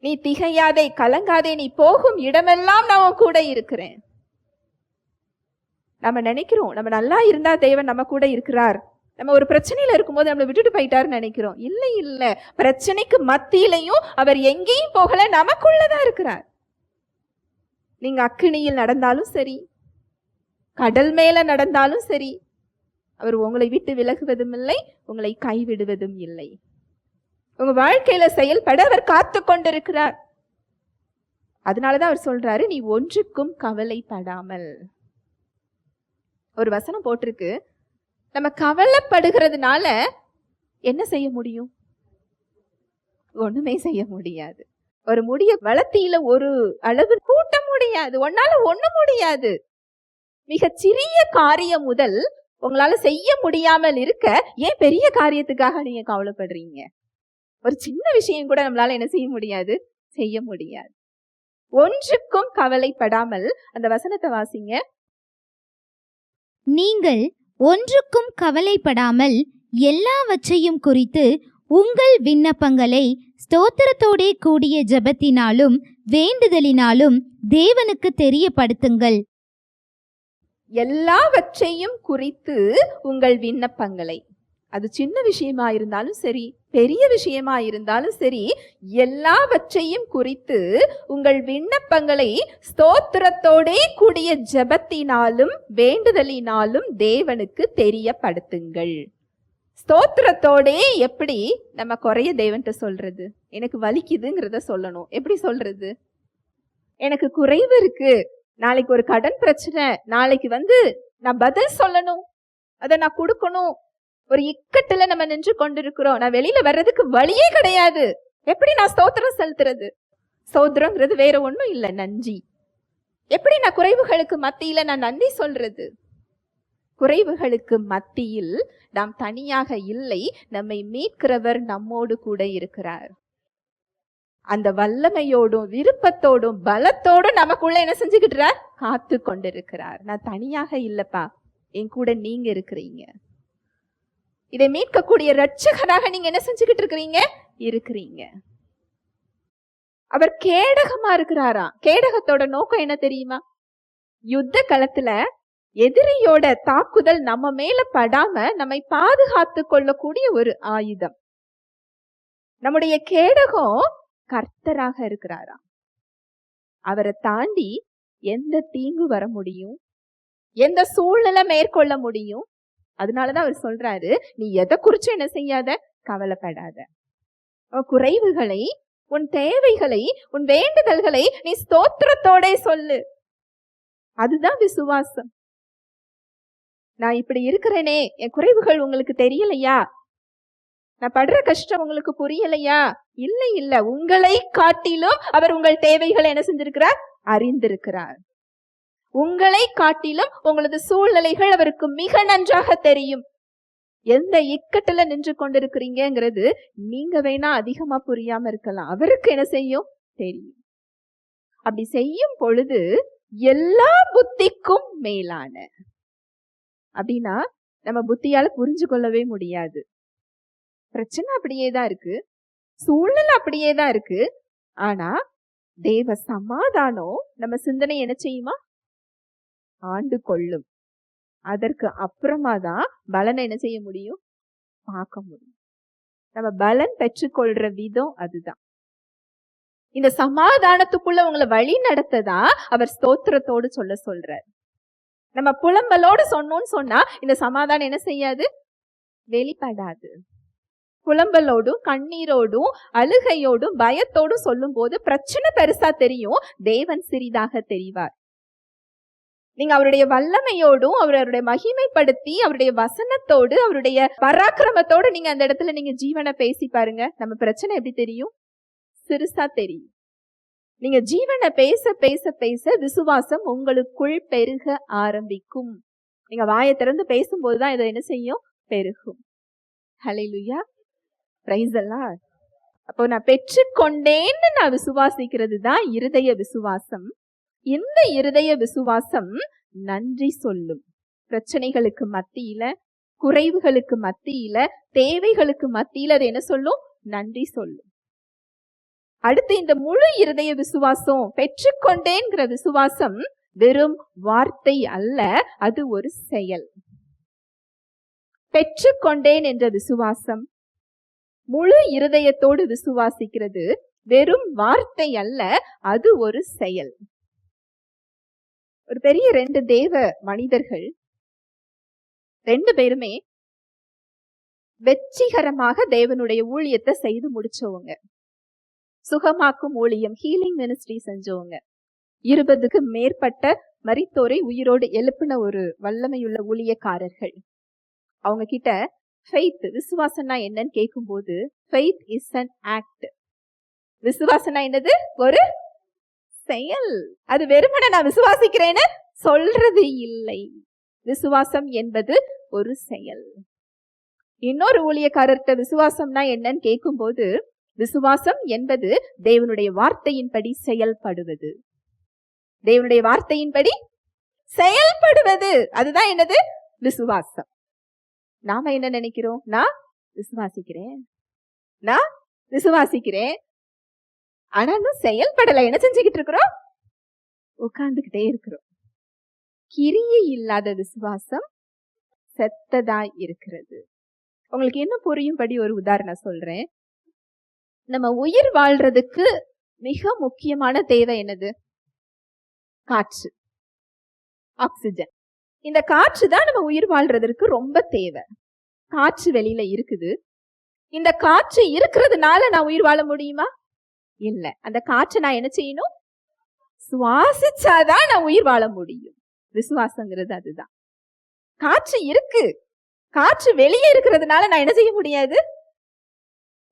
A: நீ திகையாதே, கலங்காதே, நீ போகும் இடமெல்லாம் நான் உன் கூட இருக்கிறேன். நம்ம நினைக்கிறோம் நம்ம நல்லா இருந்தா தேவன் நம்ம கூட இருக்கிறார், நம்ம ஒரு பிரச்சனையில இருக்கும்போது நம்மளை விட்டுட்டு போயிட்டாருன்னு நினைக்கிறோம். இல்லை இல்லை, பிரச்சனைக்கு மத்தியிலையும் அவர் எங்கேயும் போகல, நமக்குள்ளதான் இருக்கிறார். நீங்க அக்கினியில் நடந்தாலும் சரி, கடல் மேல நடந்தாலும் சரி, அவர் உங்களை விட்டு விலகுவதும் இல்லை, உங்களை கைவிடுவதும் இல்லை. உங்க வாழ்க்கையில செயல்பட அவர் காத்து கொண்டிருக்கிறார். அதனாலதான் அவர் சொல்றாரு, நீ ஒன்றுக்கும் கவலைப்படாமல். ஒரு வசனம் போட்டிருக்கு, நம்ம கவலைப்படுகிறதுனால என்ன செய்ய முடியும்? ஒண்ணுமே செய்ய முடியாது. ஒரு முடிய வளர்த்தியில ஒரு அளவு கூட்ட முடியாது, ஒன்னால ஒண்ணு முடியாது. மிக சிறிய காரியம் முதல் உங்களால செய்ய முடியாமல் இருக்க, ஏன் பெரிய காரியத்துக்காக நீங்க கவலைப்படுறீங்க? ஒரு சின்ன விஷயம் கூட நம்மளால என்ன செய்ய முடியாது? செய்ய முடியாது. ஒன்றுக்கும் கவலைப்படாமல். அந்த வசனத்தை வாசிங்க.
B: நீங்கள் ஒன்றுக்கும் கவலைப்படாமல் எல்லாவற்றையும் குறித்து உங்கள் விண்ணப்பங்களை ஸ்தோத்திரத்தோடே கூடிய ஜெபத்தினாலும் வேண்டுதலினாலும் தேவனுக்கு தெரியப்படுத்துங்கள்.
A: எல்லாவற்றையும் குறித்து உங்கள் விண்ணப்பங்களை, அது சின்ன விஷயமா இருந்தாலும் சரி, பெரிய விஷயமா இருந்தாலும் சரி, எல்லாவற்றையும் குறித்து உங்கள் விண்ணப்பங்களை ஸ்தோத்திரத்தோடே கூடிய ஜெபத்தினாலும் வேண்டுதலினாலும் தேவனுக்கு தெரியப்படுத்துங்கள். ஸ்தோத்திரத்தோடே எப்படி நம்ம குறைய தேவன்கிட்ட சொல்றது? எனக்கு வலிக்குதுங்கிறத சொல்லணும். எப்படி சொல்றது? எனக்கு குறைவு இருக்கு, நாளைக்கு ஒரு கடன் பிரச்சனை, நாளைக்கு நான் பதில் சொல்லணும், அதை நான் கொடுக்கணும், ஒரு இக்கட்டுல நம்ம நின்று கொண்டிருக்கிறோம், நான் வெளியில வர்றதுக்கு வழியே கிடையாது, எப்படி நான் ஸ்தோத்திரம் செலுத்துறது? ஸ்தோத்திரங்கிறது வேற ஒண்ணும் இல்லை, நன்றி. எப்படி நான் குறைவுகளுக்கு மத்தியில நான் நன்றி சொல்றது? குறைவுகளுக்கு மத்தியில் நாம் தனியாக இல்லை, நம்மை மீட்கிறவர் நம்மோடு கூட இருக்கிறார். அந்த வல்லமையோடும் விருப்பத்தோடும் பலத்தோடும் நமக்குள்ள என்ன செஞ்சுக்கிட்டார்? காத்து கொண்டிருக்கிறார். நான் தனியாக இல்லப்பா, என் கூட நீங்க இருக்கிறீங்க. இதை மீட்கக்கூடிய இரட்சகராக நீங்க என்ன செஞ்சுக்கிட்டு இருக்கிறீங்க. அவர் கேடகமா இருக்கிறாராம். கேடகத்தோட நோக்கம் என்ன தெரியுமா? யுத்த களத்துல எதிரியோட தாக்குதல் நம்ம மேல படாம நம்மை பாதுகாத்து கொள்ளக்கூடிய ஒரு ஆயுதம். நம்முடைய கேடகம் கர்த்தராக இருக்கிறாராம். அவரை தாண்டி எந்த தீங்கு வர முடியும், எந்த சூழ்நிலை மேற்கொள்ள முடியும்? அதனாலதான் அவர் சொல்றாரு, நீ எதை குறிச்சு என்ன செய்யாத, கவலைப்படாத. உன் குறைவுகளை, உன் தேவைகளை, உன் வேண்டுதல்களை நீ ஸ்தோத்திரத்தோட சொல்லு. அதுதான் விசுவாசம். நான் இப்படி இருக்கிறேனே, என் குறைவுகள் உங்களுக்கு தெரியலையா? நான் படுற கஷ்டம் உங்களுக்கு புரியலையா? இல்ல, உங்களை காட்டிலும் அவர் உங்கள் தேவைகளை என்ன செஞ்சிருக்கிறார், அறிந்திருக்கிறார். உங்களை காட்டிலும் உங்களது சூழ்நிலைகள் அவருக்கு மிக நன்றாக தெரியும். எந்த இக்கட்டுல நின்று கொண்டிருக்கிறீங்கிறது நீங்க வேணா அதிகமா புரியாம இருக்கலாம், அவருக்கு என்ன செய்யும் தெரியும். அப்படி செய்யும் பொழுது எல்லா புத்திக்கும் மேலான, அப்படின்னா நம்ம புத்தியால புரிஞ்சு கொள்ளவே முடியாது. பிரச்சனை அப்படியேதான் இருக்கு, சூழ்நிலை அப்படியேதான் இருக்கு. ஆனா தேவ சமாதானம் நம்ம சிந்தனை என்ன செய்யுமா, ஆண்டு கொள்ளும். அதற்கு அப்புறமா தான் பலனை என்ன செய்ய முடியும், பார்க்க முடியும். நம்ம பலன் பெற்றுக்கொள்ற விதம் அதுதான். இந்த சமாதானத்துக்குள்ள உங்களை வழி நடத்ததா அவர் ஸ்தோத்திரத்தோடு சொல்றார். நம்ம புலம்பலோடு சொன்னோம்னு சொன்னா இந்த சமாதானம் என்ன செய்யாது, வெளிப்படாது. புலம்பலோடும் கண்ணீரோடும் அழுகையோடும் பயத்தோடும் சொல்லும் போது பிரச்சனை பெருசா தெரியும், தேவன் சிறிதாக தெரிவார். நீங்க அவருடைய வல்லமையோடும் அவருடைய மகிமைப்படுத்தி அவருடைய வசனத்தோடு அவருடைய பராக்கிரமத்தோடு நீங்க அந்த இடத்துல நீங்க ஜீவனை பேசி பாருங்க, நம்ம பிரச்சனை எப்படி தெரியும், சிறுசா தெரியும். நீங்க ஜீவனை பேச பேச பேச விசுவாசம் உங்களுக்குள் பெருக ஆரம்பிக்கும். நீங்க வாயை திறந்து பேசும்போதுதான் இதை என்ன செய்யும், பெருகும். ஹல்லேலூயா, பிரைஸ் தி லார்ட். அப்போ நான் பெற்றுக்கொண்டேன்னு நான் விசுவாசிக்கிறது தான் இருதய விசுவாசம். இந்த இருதய விசுவாசம் நன்றி சொல்லும். பிரச்சனைகளுக்கு மத்தியில, குறைவுகளுக்கு மத்தியில, தேவைகளுக்கு மத்தியில அது என்ன சொல்லும், நன்றி சொல்லும். அடுத்து இந்த முழு இருதய விசுவாசம், பெற்றுக்கொண்டேங்கிற விசுவாசம் வெறும் வார்த்தை அல்ல, அது ஒரு செயல். பெற்றுக்கொண்டேன் என்ற விசுவாசம், முழு இருதயத்தோடு விசுவாசிக்கிறது வெறும் வார்த்தை அல்ல, அது ஒரு செயல். ஒரு பெரிய 2 தேவ மனிதர்கள், 2 பேருமே வெற்றிகரமாக தேவனுடைய ஊழியத்தை செய்து முடிச்சவங்க. சுகமாக்கும் ஊழியம், ஹீலிங் மினிஸ்ட்ரி செஞ்சவங்க. 20க்கு மேற்பட்ட மரித்தோரை உயிரோடு எழுப்பின ஒரு வல்லமையுள்ள ஊழியக்காரர்கள். அவங்க கிட்ட ஃபெய்த், விசுவாசம்னா என்னன்னு கேட்கும்போது, ஃபெய்த் இஸ் an act. விசுவாசம்னா என்னது, ஒரு செயல். அது வெறுமனே நான் விசுவாசிக்கிறேன்னு சொல்றது இல்லை. விசுவாசம் என்பது ஒரு செயல். இன்னொரு ஊழியக்காரர்கிட்ட விசுவாசம்னா என்னன்னு கேட்கும்போது, விசுவாசம் என்பது தேவனுடைய வார்த்தையின்படி செயல்படுவது. தேவனுடைய வார்த்தையின்படி செயல்படுவது, அதுதான் என்னது, விசுவாசம். நாம என்ன நினைக்கிறோம், நான் விசுவாசிக்கிறேன் ஆனா இன்னும் செயல்படல. என்ன செஞ்சுக்கிட்டு இருக்கிறோம், உட்கார்ந்துகிட்டே இருக்கிறோம். கிரியை இல்லாத விசுவாசம் செத்ததாய் இருக்கிறது. உங்களுக்கு என்ன புரியும்படி ஒரு உதாரணம் சொல்றேன். நம்ம உயிர் வாழ்றதுக்கு மிக முக்கியமான தேவை என்னது, காற்று, ஆக்சிஜன். இந்த காற்று தான் நம்ம உயிர் வாழ்றதற்கு ரொம்ப தேவை. காற்று வெளியில இருக்குது. இந்த காற்று இருக்கிறதுனால நான் உயிர் வாழ முடியுமா? இல்ல. அந்த காற்றை நான் என்ன செய்யணும், சுவாசிச்சாதான் நான் உயிர் வாழ முடியும். விசுவாசங்கிறது அதுதான். காற்று இருக்கு, காற்று வெளியே இருக்கிறதுனால நான் என்ன செய்ய முடியாது,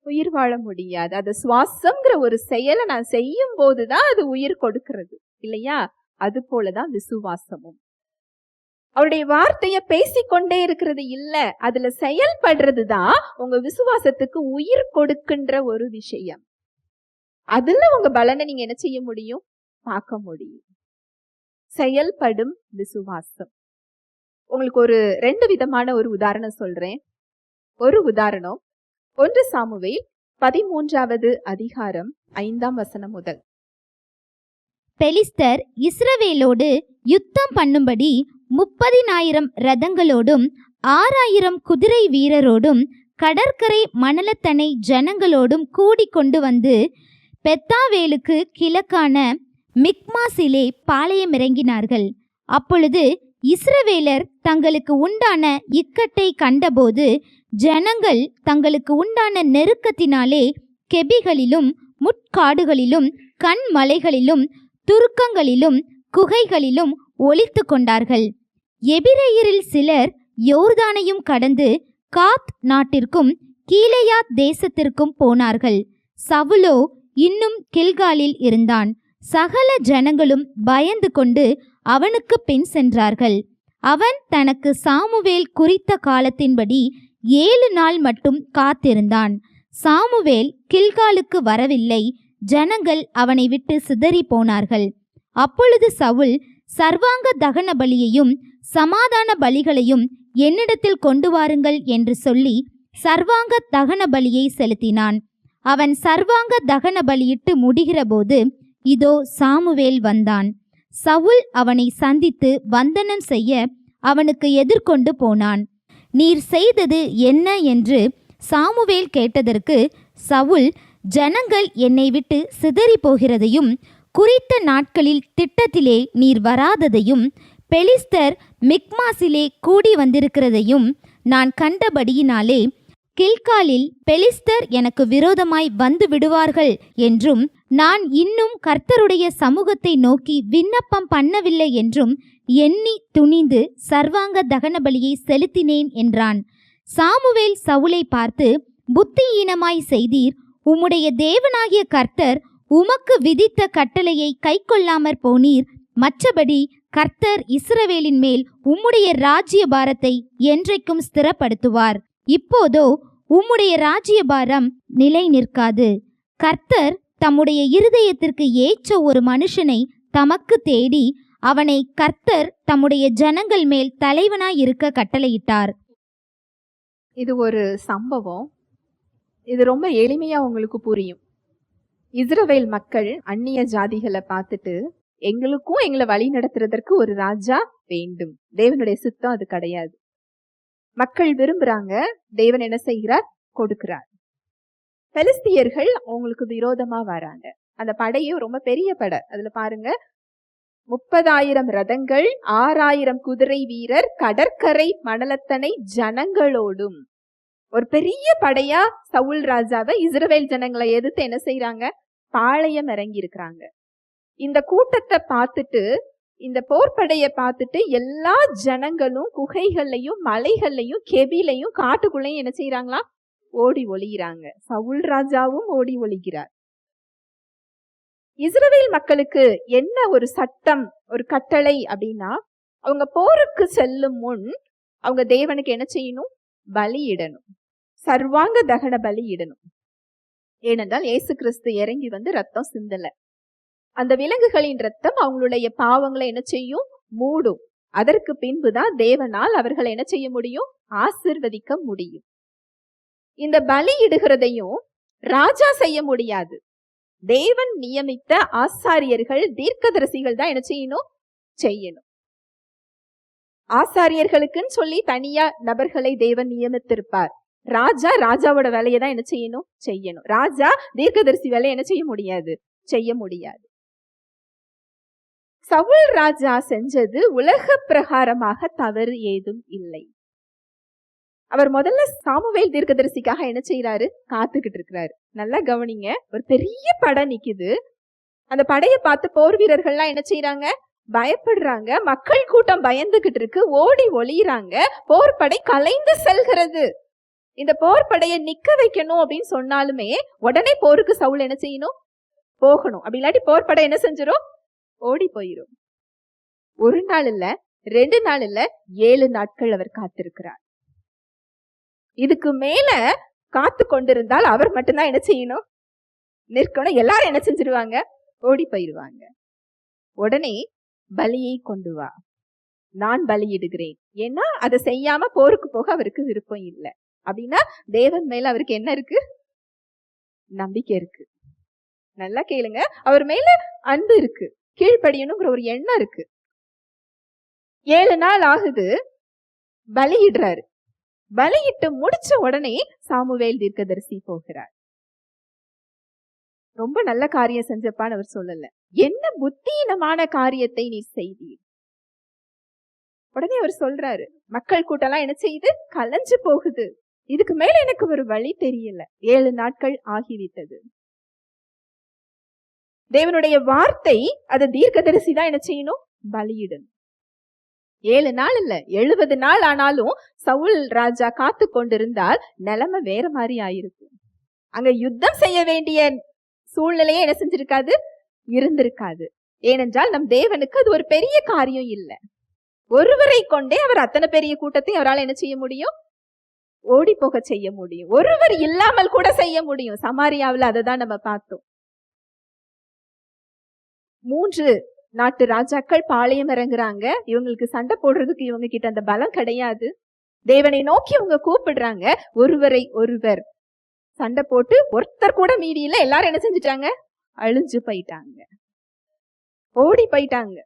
A: உயிர் வாழ முடியாது. அது சுவாசம்ங்கிற ஒரு செயலை நான் செய்யும் போதுதான் அது உயிர் கொடுக்கிறது, இல்லையா? அது போலதான் விசுவாசமும். அவருடைய வார்த்தைய பேசிக்கொண்டே இருக்கிறது இல்ல, அதுல செயல்படுறது தான் உங்க விசுவாசத்துக்கு உயிர் கொடுக்கின்ற ஒரு விஷயம். அதுல உங்க பலனை நீங்க என்ன செய்ய முடியும், பார்க்க முடியும். செயல்படும் விசுவாசம். உங்களுக்கு ஒரு 2 விதமான ஒரு உதாரணம் சொல்றேன். ஒரு உதாரணம் 1 சாமுவேல் 13வது அதிகாரம் 5ஆம் வசனம் முதல்.
B: பெலிஸ்தர் இஸ்ரவேலோடு யுத்தம் பண்ணும்படி 30,000 ரதங்களோடும் 6,000 குதிரை வீரரோடும் கடற்கரை மணலத்தனை ஜனங்களோடும் கூடிக்கொண்டு வந்து பெத்தாவேலுக்கு கிழக்கான மிக்மாசிலே பாளையமிறங்கினார்கள். அப்பொழுது இஸ்ரவேலர் தங்களுக்கு உண்டான இக்கட்டை கண்டபோது ஜனங்கள் தங்களுக்கு உண்டான நெருக்கத்தினாலே கெபிகளிலும் முட்காடுகளிலும் கண்மலைகளிலும் துருக்கங்களிலும் குகைகளிலும் ஒளித்து கொண்டார்கள். எபிரெயரில் சிலர் யோர்தானையும் கடந்து காத் நாட்டிற்கும் கீலேயாத் தேசத்திற்கும் போனார்கள். சவுலோ இன்னும் கில்காலில் இருந்தான். சகல ஜனங்களும் பயந்து கொண்டு அவனுக்கு பின் சென்றார்கள். அவன் தனக்கு சாமுவேல் குறித்த காலத்தின்படி 7 நாள் மட்டும் காத்திருந்தான். சாமுவேல் கில்காலுக்கு வரவில்லை. ஜனங்கள் அவனை விட்டு சிதறி போனார்கள். அப்பொழுது சவுல் சர்வாங்க தகன பலியையும் சமாதான பலிகளையும் என்னிடத்தில் கொண்டு வாருங்கள் என்று சொல்லி சர்வாங்க தகன பலியை செலுத்தினான். அவன் சர்வாங்க தகன பலியிட்டு முடிகிறபோது இதோ சாமுவேல் வந்தான். சவுல் அவனை சந்தித்து வந்தனம் செய்ய அவனுக்கு எதிர்கொண்டு போனான். நீர் செய்தது என்ன என்று சாமுவேல் கேட்டதற்கு சவுல், ஜனங்கள் என்னை விட்டு சிதறி போகிறதையும் குறித்த நாட்களில் திட்டத்திலே நீர் வராததையும் பெலிஸ்தர் மிக்மாசிலே கூடி வந்திருக்கிறதையும் நான் கண்டபடியினாலே கில்காலில் பெலிஸ்தர் எனக்கு விரோதமாய் வந்து விடுவார்கள் என்றும் நான் இன்னும் கர்த்தருடைய சமூகத்தை நோக்கி விண்ணப்பம் பண்ணவில்லை என்றும் எண்ணி துணிந்து சர்வாங்க தகன பலியை செலுத்தினேன் என்றான். சாமுவேல் சவுலை பார்த்து, புத்தியீனமாய் செய்தீர். உம்முடைய தேவனாகிய கர்த்தர் உமக்கு விதித்த கட்டளையை கைக்கொள்ளாமற் போனீர். மற்றபடி கர்த்தர் இஸ்ரவேலின் மேல் உம்முடைய ராஜ்யபாரத்தை என்றைக்கும் ஸ்திரப்படுத்துவார். இப்போதோ உம்முடைய ராஜ்யபாரம் நிலை நிற்காது. கர்த்தர் தம்முடைய இருதயத்திற்கு ஏற்ற ஒரு மனுஷனை தமக்கு தேடி அவனை கர்த்தர் தம்முடைய ஜனங்கள் மேல் தலைவனாய் இருக்க கட்டளையிட்டார்.
A: இது ஒரு சம்பவம். இது ரொம்ப எளிமையா உங்களுக்கு புரியும். இஸ்ரவேல் மக்கள் அந்நிய ஜாதிகளை பார்த்துட்டு, எங்களுக்கும் எங்களை வழி நடத்துறதற்கு ஒரு ராஜா வேண்டும். தேவனுடைய சித்தம் அது கிடையாது. மக்கள் விரும்புறாங்க, தேவன் என்ன செய்கிறார்? கொடுக்கிறார். பெலிஸ்தியர்கள் அவங்களுக்கு விரோதமா வராங்க. அந்த படையும் ரொம்ப பெரிய படை. அதுல பாருங்க, 30,000 ரதங்கள், 6,000 குதிரை வீரர், கடற்கரை மணலத்தனை ஜனங்களோடும். ஒரு பெரிய படையா சவுல் ராஜாவை இஸ்ரவேல் ஜனங்களை எதிர்த்து என்ன செய்யறாங்க? பாளையம் இறங்கி இருக்கிறாங்க. இந்த கூட்டத்தை பார்த்துட்டு, இந்த போர்படையை பார்த்துட்டு எல்லா ஜனங்களும் குகைகள்லையும் மலைகள்லையும் கெபிலையும் காட்டுக்குள்ளையும் என்ன செய்யறாங்களா? ஓடி ஒளிகிறாங்க. சவுல் ராஜாவும் ஓடி ஒளிகிறார். இஸ்ரவேல் மக்களுக்கு என்ன ஒரு சட்டம், ஒரு கட்டளை அப்படின்னா, அவங்க போருக்கு செல்லும் முன் அவங்க தேவனுக்கு என்ன செய்யணும்? பலியிடணும். சர்வாங்க தகன பலியிடணும். ஏனென்றால் இயேசு கிறிஸ்து இறங்கி வந்து ரத்தம் சிந்தல. அந்த விலங்குகளின் ரத்தம் அவங்களுடைய பாவங்களை என்ன செய்யும்? மூடும். அதற்கு பின்புதான் தேவனால் அவர்களை என்ன செய்ய முடியும்? ஆசீர்வதிக்க முடியும். இந்த பலியிடுகிறதையும் ராஜா செய்ய முடியாது. தேவன் நியமித்த ஆசாரியர்கள், தீர்க்கதரிசிகள் தான் என்ன செய்யணும்? செய்யணும். ஆசாரியர்களுக்குன்னு சொல்லி தனியா நபர்களை தேவன் நியமித்திருப்பார். ராஜா ராஜாவோட வேலையை தான் என்ன செய்யணும்? செய்யணும். ராஜா தீர்க்கதரிசி வேலையை என்ன செய்ய முடியாது? செய்ய முடியாது. சவுல் ராஜா செஞ்சது உலக பிரகாரமாக தவறு ஏதும் இல்லை. அவர் முதல்ல சாமுவேல் தீர்க்கதரிசிக்காக என்ன செய்யறாரு? காத்துக்கிட்டு இருக்கிறாரு. நல்லா கவனிங்க. ஒரு பெரிய படை நிக்குது. அந்த படையை பார்த்து போர் வீரர்கள்லாம் என்ன செய்யறாங்க? பயப்படுறாங்க. மக்கள் கூட்டம் பயந்துகிட்டு இருக்கு, ஓடி ஒளியிறாங்க. போர் படை கலைந்து செல்கிறது. இந்த போர் படையை நிக்க வைக்கணும் அப்படின்னு சொன்னாலுமே உடனே போருக்கு சவுல் என்ன செய்யணும்? போகணும். அப்படி இல்லாட்டி போர் படை என்ன செஞ்சிடும்? ஓடி போயிரும். ஒரு நாள் இல்ல, 2 நாள் இல்ல, 7 நாட்கள் அவர் காத்திருக்கிறார். இதுக்கு மேல காத்து கொண்டிருந்தால் அவர் மட்டும்தான் என்ன செய்யணும்? நிற்கணும். எல்லாரும் என்ன செஞ்சிருவாங்க? ஓடி போயிருவாங்க. உடனே பலியை கொண்டு வா, நான் பலியிடுகிறேன். ஏன்னா அதை செய்யாம போருக்கு போக அவருக்கு விருப்பம் இல்லை. அப்படின்னா தேவன் மேல அவருக்கு என்ன இருக்கு? நம்பிக்கை இருக்கு. நல்லா கேளுங்க, அவர் மேல அன்பு இருக்கு, கீழ்ப்படியணுங்கிற ஒரு எண்ணம் இருக்கு. 7 நாள் ஆகுது, பலியிடுறாரு. பலியிட்டு முடிச்ச உடனே சாமுவேல் தீர்க்கதரிசி போகிறார். ரொம்ப நல்ல காரியம் செஞ்சப்பான்னு அவர் சொல்லல, என்ன புத்தீனமான காரியத்தை நீ செய்தீர். உடனே அவர் சொல்றாரு, மக்கள் கூட்டம்லாம் என்ன செய்யுது? கலைஞ்சு போகுது. இதுக்கு மேல எனக்கு ஒரு வழி தெரியல. 7 நாட்கள் ஆகிவிட்டது. தேவனுடைய வார்த்தை, அது தீர்க்கதரிசி தான் என்ன செய்யணும்? பலியிடணும். 7 நாள் இல்ல, 70 நாள் ஆனாலும் சவுல் ராஜா காத்து கொண்டிருந்தால் நிலைமை வேற மாதிரி ஆயிருக்கும். அங்க யுத்தம் செய்ய வேண்டிய சூழ்நிலையே என்ன செஞ்சிருக்காது? இருந்திருக்காது. ஏனென்றால் நம் தேவனுக்கு அது ஒரு பெரிய காரியம் இல்ல. ஒருவரை கொண்டே அவர் அத்தனை பெரிய கூட்டத்தை அவரால் என்ன செய்ய முடியும்? ஓடி போக செய்ய முடியும். ஒருவர் இல்லாமல் கூட செய்ய முடியும். சமாரியாவில் அதை தான் நம்ம பார்த்தோம். 3 நாட்டு ராஜாக்கள் பாளையம் இறங்குறாங்க. இவங்களுக்கு சண்டை போடுறதுக்கு இவங்க கிட்ட அந்த பலம் கிடையாது. தேவனை நோக்கி அவங்க கூப்பிடுறாங்க. ஒருவரை ஒருவர் சண்டை போட்டு ஒருத்தர் கூட மீதி இல்ல. எல்லாரும் என்ன செஞ்சுட்டாங்க? அழிஞ்சு போயிட்டாங்க, ஓடி போயிட்டாங்க.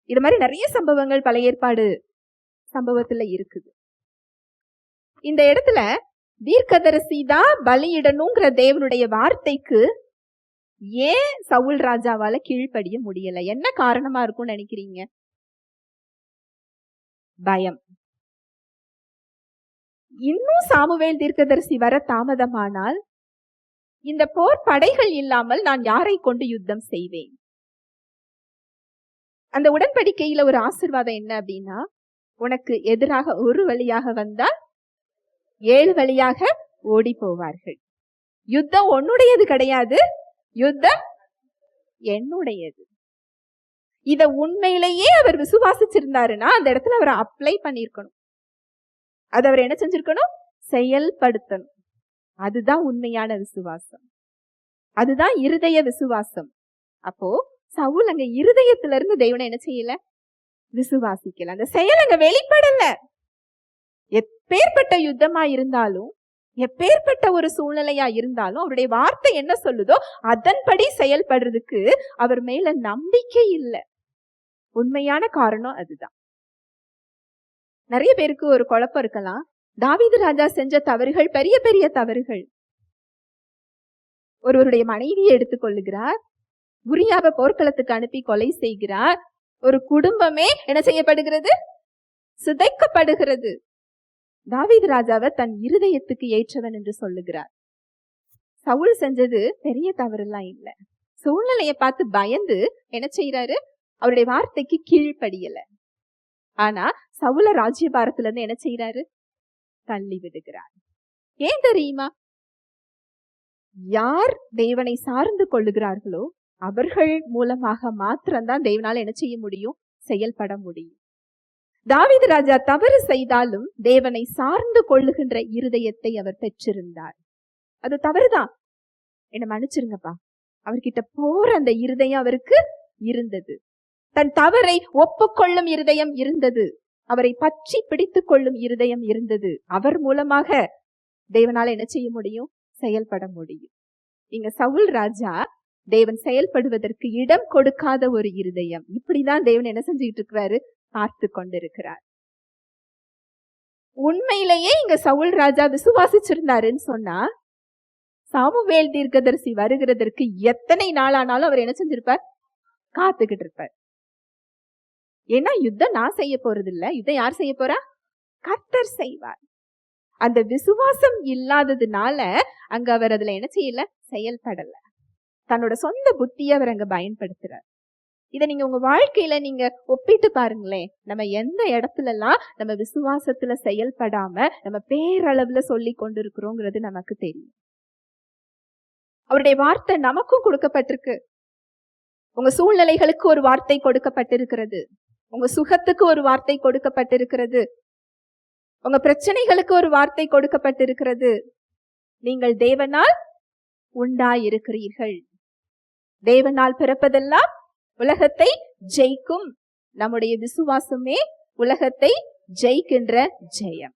A: இது மாதிரி நிறைய சம்பவங்கள் பழைய ஏற்பாடு சம்பவத்துல இருக்குது. இந்த இடத்துல தீர்க்கதரிசி தான் பலியிடணுங்கிற தேவனுடைய வார்த்தைக்கு ஏன் சவுல் ராஜாவால கீழ்ப்படிய முடியல? என்ன காரணமா இருக்கும்னு நினைக்கிறீங்க? பயம். இன்னும் சாமுவேல் தீர்க்கதரிசி வர தாமதமானால் இந்த போர் படைகள் இல்லாமல் நான் யாரை கொண்டு யுத்தம் செய்வேன்? அந்த உடன்படிக்கையில ஒரு ஆசீர்வாதம் என்ன அப்படின்னா, உனக்கு எதிராக ஒரு வழியாக வந்தால் 7 வழியாக ஓடி போவார்கள். யுத்தம் உன்னுடையது கிடையாது, யுத்தம் என்னுடையது. இத உண்மையிலேயே அவர் விசுவாசிச்சிருந்தாருன்னா அந்த இடத்துல அவர் அப்ளை பண்ணிருக்கணும். அது அவர் என்ன செஞ்சிருக்கணும்? செயல்படுத்தணும். அதுதான் உண்மையான விசுவாசம், அதுதான் இருதய விசுவாசம். அப்போ சவுல் அங்க இருதயத்துல இருந்து தேவனை என்ன செய்யல? விசுவாசிக்கல. அந்த செயல் அங்க வெளிப்படல. எப்பேற்பட்ட யுத்தமா இருந்தாலும், எப்பேற்பட்ட ஒரு சூழ்நிலையா இருந்தாலும் அவருடைய வார்த்தை என்ன சொல்லுதோ அதன்படி செயல்படுறதுக்கு அவர் மேல நம்பிக்கை இல்லை. உண்மையான காரணம் அதுதான். நிறைய பேருக்கு ஒரு குழப்பம் இருக்கலாம். தாவீது ராஜா செஞ்ச தவறுகள் பெரிய பெரிய தவறுகள். ஒருவருடைய மனைவியை எடுத்துக்கொள்ளுகிறார், உரியாவை போர்க்களத்துக்கு அனுப்பி கொலை செய்கிறார். ஒரு குடும்பமே என்ன செய்யப்படுகிறது? சிதைக்கப்படுகிறது. தாவீது ராஜாவை தன் இருதயத்துக்கு ஏற்றவன் என்று சொல்லுகிறார். சவுல் செஞ்சது பெரிய தவறுலாம் இல்லை. சூழ்நிலையை பார்த்து பயந்து என்ன செய்யறாரு? அவருடைய வார்த்தைக்கு கீழ்ப்படியல. ஆனா சவுல ராஜ்யபாரத்துல இருந்து என்ன செய்யறாரு? தள்ளி விடுகிறார். ஏன் தெரியுமா? யார் தேவனை சார்ந்து கொள்ளுகிறார்களோ அவர்கள் மூலமாக மாத்திரம்தான் தேவனால என்ன செய்ய முடியும்? செயல்பட முடியும். தாவீது ராஜா தவறு செய்தாலும் தேவனை சார்ந்து கொள்ளுகின்ற இருதயத்தை அவர் பெற்றிருந்தார். அது தவறுதான், என்ன மன்னிச்சிருங்கப்பா, அவர்கிட்ட போற அந்த இருதயம் அவருக்கு இருந்தது. தன் தவறை ஒப்புக்கொள்ளும் இருதயம் இருந்தது. அவரை பற்றி பிடித்துக் கொள்ளும் இருதயம் இருந்தது. அவர் மூலமாக தேவனால என்ன செய்ய முடியும்? செயல்பட முடியும். இங்க சவுல் ராஜா தேவன் செயல்படுவதற்கு இடம் கொடுக்காத ஒரு இருதயம். இப்படிதான் தேவன் என்ன செஞ்சுட்டு இருக்கிறாரு? பார்த்து கொண்டிருக்கிறார். உண்மையிலேயே இங்க சவுல் ராஜா விசுவாசிச்சிருந்தாருன்னு சொன்னா சாமுவேல் தீர்க்கதரிசி வருகிறதற்கு எத்தனை நாள் ஆனாலும் அவர் என்ன செஞ்சிருப்பார்? காத்துக்கிட்டு இருப்பார். ஏன்னா யுத்தம் நான் செய்ய போறது இல்ல, யுத்தம் யார் செய்ய போறா? கர்த்தர் செய்வார். அந்த விசுவாசம் இல்லாததுனால அங்க அவர் அதுல என்ன செய்யல? செயல்படல. தன்னோட சொந்த புத்தியை அவர் அங்க பயன்படுத்துறார். இதை நீங்க உங்க வாழ்க்கையில நீங்க ஒப்பிட்டு பாருங்களேன். நம்ம எந்த இடத்துல எல்லாம் நம்ம விசுவாசத்துல செயல்படாம நம்ம பேரளவுல சொல்லி கொண்டிருக்கிறோங்கிறது நமக்கு தெரியும். அவருடைய வார்த்தை நமக்கும் கொடுக்கப்பட்டிருக்கு. உங்க சூழ்நிலைகளுக்கு ஒரு வார்த்தை கொடுக்கப்பட்டிருக்கிறது. உங்க சுகத்துக்கு ஒரு வார்த்தை கொடுக்கப்பட்டிருக்கிறது. உங்க பிரச்சனைகளுக்கு ஒரு வார்த்தை கொடுக்கப்பட்டிருக்கிறது. நீங்கள் தேவனால் உண்டாயிருக்கிறீர்கள். தேவனால் பிறப்பதெல்லாம் உலகத்தை ஜெயிக்கும். நம்முடைய விசுவாசமே உலகத்தை ஜெயிக்கின்ற ஜெயம்.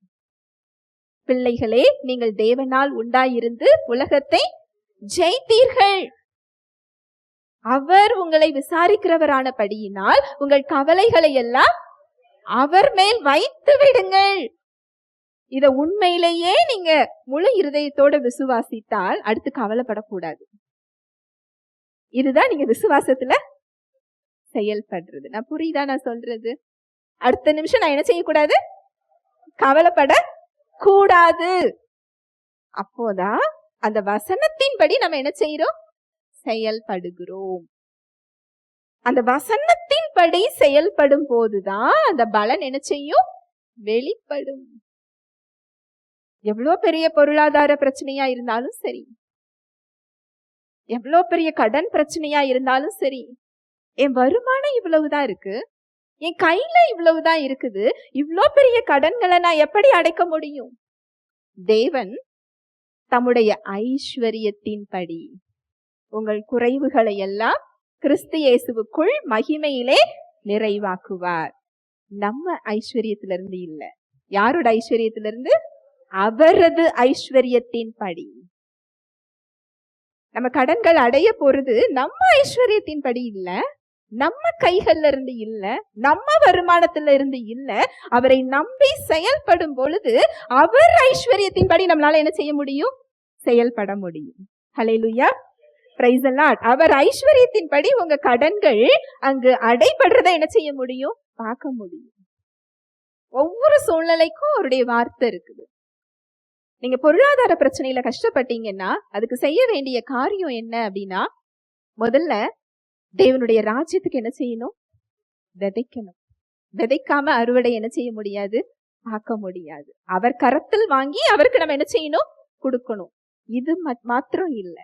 A: பிள்ளைகளே, நீங்கள் தேவனால் உண்டாயிருந்து உலகத்தை ஜெயித்தீர்கள். அவர் உங்களை விசாரிக்கிறவரானபடியினால் உங்கள் கவலைகளை எல்லாம் அவர் மேல் வைத்து விடுங்கள். இத உண்மையிலேயே நீங்க முழு இருதயத்தோட விசுவாசித்தால் அடுத்து கவலைப்படக்கூடாது. இதுதான் நீங்க விசுவாசத்துல செயல்படுறது. நான் புரியுதா நான் சொல்றது? அடுத்த நிமிஷம் நான் என்ன செய்யக்கூடாது? கவலைப்பட கூடாது. அப்போதான் அந்த வசனத்தின்படி நம்ம என்ன செய்யறோம்? செயல்படுகிறோம். அந்த வசனத்தின்படி செயல்படும் போதுதான் அந்த பலன் என்ன செய்யும்? வெளிப்படும். எவ்வளவு பெரிய பொருளாதார பிரச்சனையா இருந்தாலும் சரி, எவ்வளவு பெரிய கடன் பிரச்சனையா இருந்தாலும் சரி, என் வருமானம் இவ்வளவுதான் இருக்கு, என் கையில இவ்வளவுதான் இருக்குது, இவ்வளவு பெரிய கடன்களை நான் எப்படி அடைக்க முடியும்? தேவன் தம்முடைய ஐஸ்வரியத்தின்படி உங்கள் குறைவுகளை எல்லாம் கிறிஸ்து இயேசுவுக்குள் மகிமையிலே நிறைவாக்குவார். நம்ம ஐஸ்வர்யத்திலிருந்து இல்ல. யாரோட ஐஸ்வர்யத்திலிருந்து? அவரது ஐஸ்வர்யத்தின்படி. நம்ம கடன்கள் அடைய போறது நம்ம ஐஸ்வர்யத்தின்படி இல்ல, நம்ம கைகள்ல இருந்து இல்ல, நம்ம வருமானத்துல இருந்து இல்ல. அவரை நம்பி செயல்படும் பொழுது அவர் ஐஸ்வர்யத்தின்படி நம்மளால என்ன செய்ய முடியும்? செயல்பட முடியும். ஹல்லேலூயா, பிரைஸ் தி லார்ட். அவர் ஐஸ்வர்யத்தின்படி உங்க கடன்கள் அங்கு அடைபடுறதை என்ன செய்ய முடியும்? பார்க்க முடியும். ஒவ்வொரு சூழ்நிலைக்கும் அவருடைய வார்த்தை இருக்குது. நீங்க பொருளாதார பிரச்சனையில கஷ்டப்பட்டீங்கன்னா அதுக்கு செய்ய வேண்டிய காரியம் என்ன அப்படின்னா, முதல்ல தேவனுடைய ராஜ்யத்துக்கு என்ன செய்யணும்? விதைக்கணும். விதைக்காம அறுவடை என்ன செய்ய முடியாது? பார்க்க முடியாது. அவர் கரத்தில் வாங்கி அவருக்கு நம்ம என்ன செய்யணும்? கொடுக்கணும். இது மாத்திரம் இல்ல.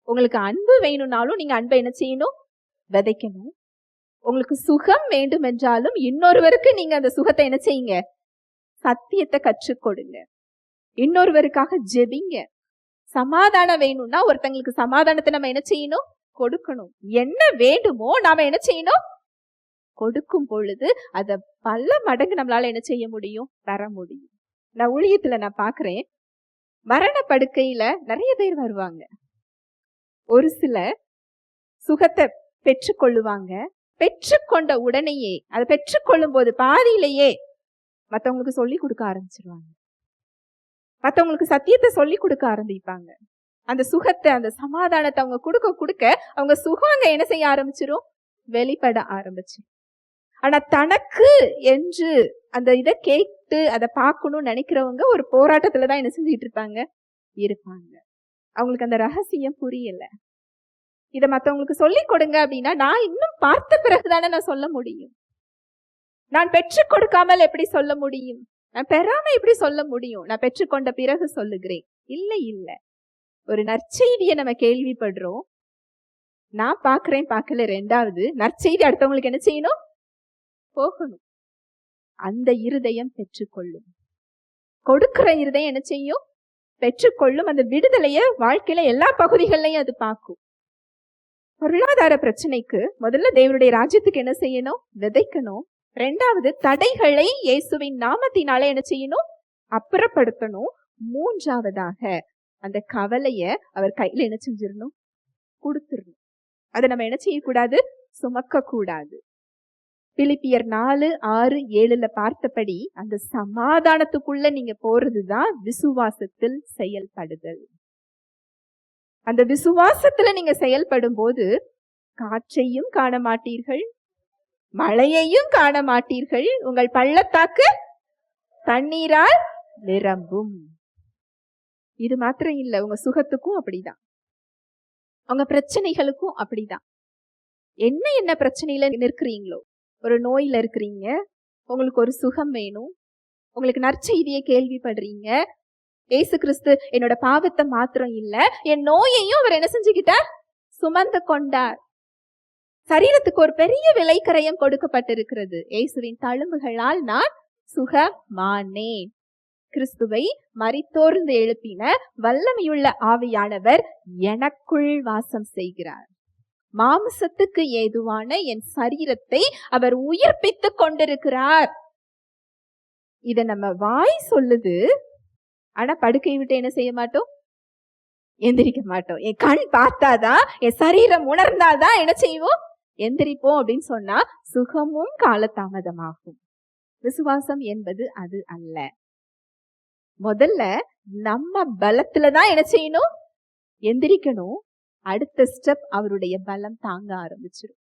A: உங்களுக்கு அன்பு வேணும்னாலும் நீங்க அன்பை என்ன செய்யணும்? விதைக்கணும். உங்களுக்கு சுகம் வேண்டும் என்றாலும் இன்னொருவருக்கு நீங்க அந்த சுகத்தை என்ன செய்யுங்க? சத்தியத்தை கற்றுக் கொடுங்க. இன்னொருவருக்காக ஜெபிங்க. சமாதானம் வேணும்னா ஒருத்தங்களுக்கு சமாதானத்தை நம்ம என்ன செய்யணும்? கொடுக்கணும். என்ன வேண்டுமோ நாம என்ன செய்யணும்? கொடுக்கும் பொழுது அத பல மடங்கு நம்மளால என்ன செய்ய முடியும்? பெற முடியும். நான் ஊழியத்துல நான் பாக்குறேன், மரண படுக்கையில நிறைய பேர் வருவாங்க. ஒரு சில சுகத்தை பெற்றுக்கொள்ளுவாங்க. பெற்றுக்கொண்ட உடனேயே, அதை பெற்றுக்கொள்ளும் போது பாதியிலேயே மத்தவங்களுக்கு சொல்லி கொடுக்க ஆரம்பிச்சிருவாங்க. மத்தவங்களுக்கு சத்தியத்தை சொல்லி கொடுக்க ஆரம்பிப்பாங்க. அந்த சுகத்தை, அந்த சமாதானத்தை அவங்க கொடுக்க கொடுக்க அவங்க சுகம் அங்க என்ன செய்ய ஆரம்பிச்சிரும்? வெளிப்பட ஆரம்பிச்சு. ஆனா தனக்கு என்று அந்த இதை கேட்டு அதை பார்க்கணும்னு நினைக்கிறவங்க ஒரு போராட்டத்துலதான் என்ன செஞ்சுட்டு இருப்பாங்க. அவங்களுக்கு அந்த ரகசியம் புரியல. இதை மத்தவங்களுக்கு சொல்லி கொடுங்க அப்படின்னா, நான் இன்னும் பார்த்த பிறகுதானே நான் சொல்ல முடியும். நான் பெற்றுக் கொடுக்காமல் எப்படி சொல்ல முடியும்? நான் பெறாம எப்படி சொல்ல முடியும்? நான் பெற்றுக்கொண்ட பிறகு சொல்லுகிறேன். இல்ல, ஒரு நற்செய்தியை நம்ம கேள்விப்படுறோம், நான் பாக்குறேன் பார்க்கல. ரெண்டாவது நற்செய்தி அடுத்தவங்களுக்கு என்ன செய்யணும்? போகணும். அந்த இருதயம் பெற்றுக்கொள்ளும். கொடுக்கிற இருதயம் என்ன செய்யும்? பெற்றுக்கொள்ளும். அந்த விடுதலைய வாழ்க்கையில எல்லா பகுதிகள்லையும் அது பார்க்கும். பொருளாதார பிரச்சனைக்கு முதல்ல தேவனுடைய ராஜ்யத்துக்கு என்ன செய்யணும்? விதைக்கணும். ரெண்டாவது தடைகளை இயேசுவின் நாமத்தினால என்ன செய்யணும்? அப்புறப்படுத்தணும். மூன்றாவதாக அந்த கவலைய அவர் கையில என்ன செஞ்சிடணும்? கொடுத்துடணும். அதை நம்ம என்ன செய்யக்கூடாது? சுமக்க கூடாது. பிலிப்பியர் 4:6-7 பார்த்தபடி அந்த சமாதானத்துக்குள்ள நீங்க போறதுதான் விசுவாசத்தில் செயல்படுதல். அந்த விசுவாசத்துல நீங்க செயல்படும் போது காற்றையும் காண மாட்டீர்கள், மழையையும் காண மாட்டீர்கள். உங்கள் பள்ளத்தாக்கு தண்ணீரால் நிரம்பும். இது மாத்திரம் இல்ல, உங்க சுகத்துக்கும் அப்படிதான், உங்க பிரச்சனைகளுக்கும் அப்படிதான். என்ன பிரச்சனையில நிற்கிறீங்களோ, ஒரு நோயில இருக்கிறீங்க, உங்களுக்கு ஒரு சுகம் வேணும், உங்களுக்கு நற்செய்தியை கேள்விப்படுறீங்க, ஏசு கிறிஸ்து என்னோட பாவத்தை மாத்திரம் இல்ல, என் நோயையும் அவர் என்ன செஞ்சுக்கிட்டார்? சுமந்து கொண்டார். சரீரத்துக்கு ஒரு பெரிய விலைக்கரையம் கொடுக்கப்பட்டிருக்கிறது. இயேசுவின் தழும்புகளால் நான் சுகமானேன். கிறிஸ்துவை மரித்தோர்ந்து எழுப்பின வல்லமையுள்ள ஆவியானவர் எனக்குள் வாசம் செய்கிறார். மாம்சத்துக்கு ஏதுவான என் சரீரத்தை அவர் உயிர்ப்பித்துக் கொண்டிருக்கிறார். இத நம்ம வாய் சொல்லுது, ஆனா படுக்கை விட்டு என்ன செய்ய மாட்டோம்? எந்திரிக்க மாட்டோம். என் கண் பார்த்தாதான், என் சரீரம் உணர்ந்தாதான் என்ன செய்வோம்? எந்திரிப்போம் அப்படின்னு சொன்னா சுகமும் காலதாமதமாகும். விசுவாசம் என்பது அது அல்ல. முதல்ல நம்ம பலத்துலதான் என்ன செய்யணும்? எந்திரிக்கணும். அடுத்த ஸ்டெப் அவருடைய பலம் தாங்க ஆரம்பிச்சிடும்.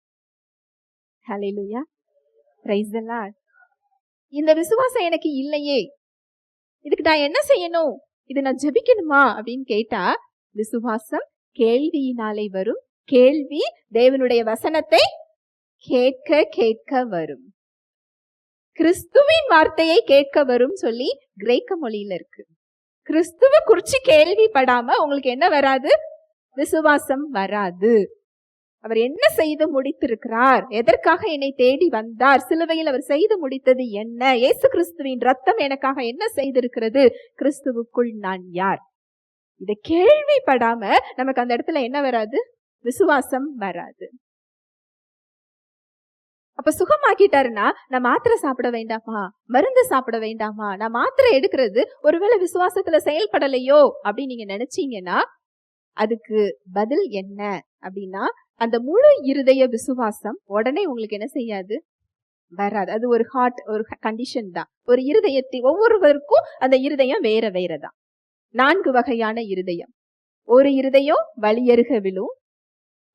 A: ஹல்லேலூயா, பிரைஸ் தி லார்ட். இந்த விசுவாசம் எனக்கு இல்லையே, இதுக்கு நான் என்ன செய்யணும்? இது நான் ஜெபிக்கணுமா அப்படின்னு கேட்டா, விசுவாசம் கேள்வியினாலே வரும், கேள்வி தேவனுடைய வசனத்தை கேட்க கேட்க வரும். கிறிஸ்துவின் வார்த்தையை கேட்க வரும் சொல்லி கிரேக்க மொழியில இருக்கு. கிறிஸ்துவ குறிச்சு கேள்விப்படாம உங்களுக்கு என்ன வராது? விசுவாசம் வராது. அவர் என்ன செய்து முடித்திருக்கிறார், எதற்காக என்னை தேடி வந்தார், சிலுவையில் அவர் செய்து முடித்தது என்ன, இயேசு கிறிஸ்துவின் ரத்தம் எனக்காக என்ன செய்திருக்கிறது, கிறிஸ்துவுக்குள் நான் யார், இதை கேள்விப்படாம நமக்கு அந்த இடத்துல என்ன வராது? விசுவாசம் வராது. அப்ப சுகமாக்கிட்டாருன்னா நான் மாத்திரை சாப்பிட வேண்டாமா, மருந்து சாப்பிட வேண்டாமா, நான் மாத்திரை எடுக்கிறது ஒருவேளை விசுவாசத்துல செயல்படலையோ அப்படின்னு நீங்க நினைச்சீங்கன்னா அதுக்கு பதில் என்ன அப்படின்னா, அந்த முழு இருதய விசுவாசம் உடனே உங்களுக்கு என்ன செய்யாது? வராது. அது ஒரு ஒரு கண்டிஷன் தான். ஒரு இருதயத்தை ஒவ்வொருவருக்கும் அந்த இருதயம் வேற வேறதான். 4 வகையான இருதயம். ஒரு இருதயம் வலியருக விழும்,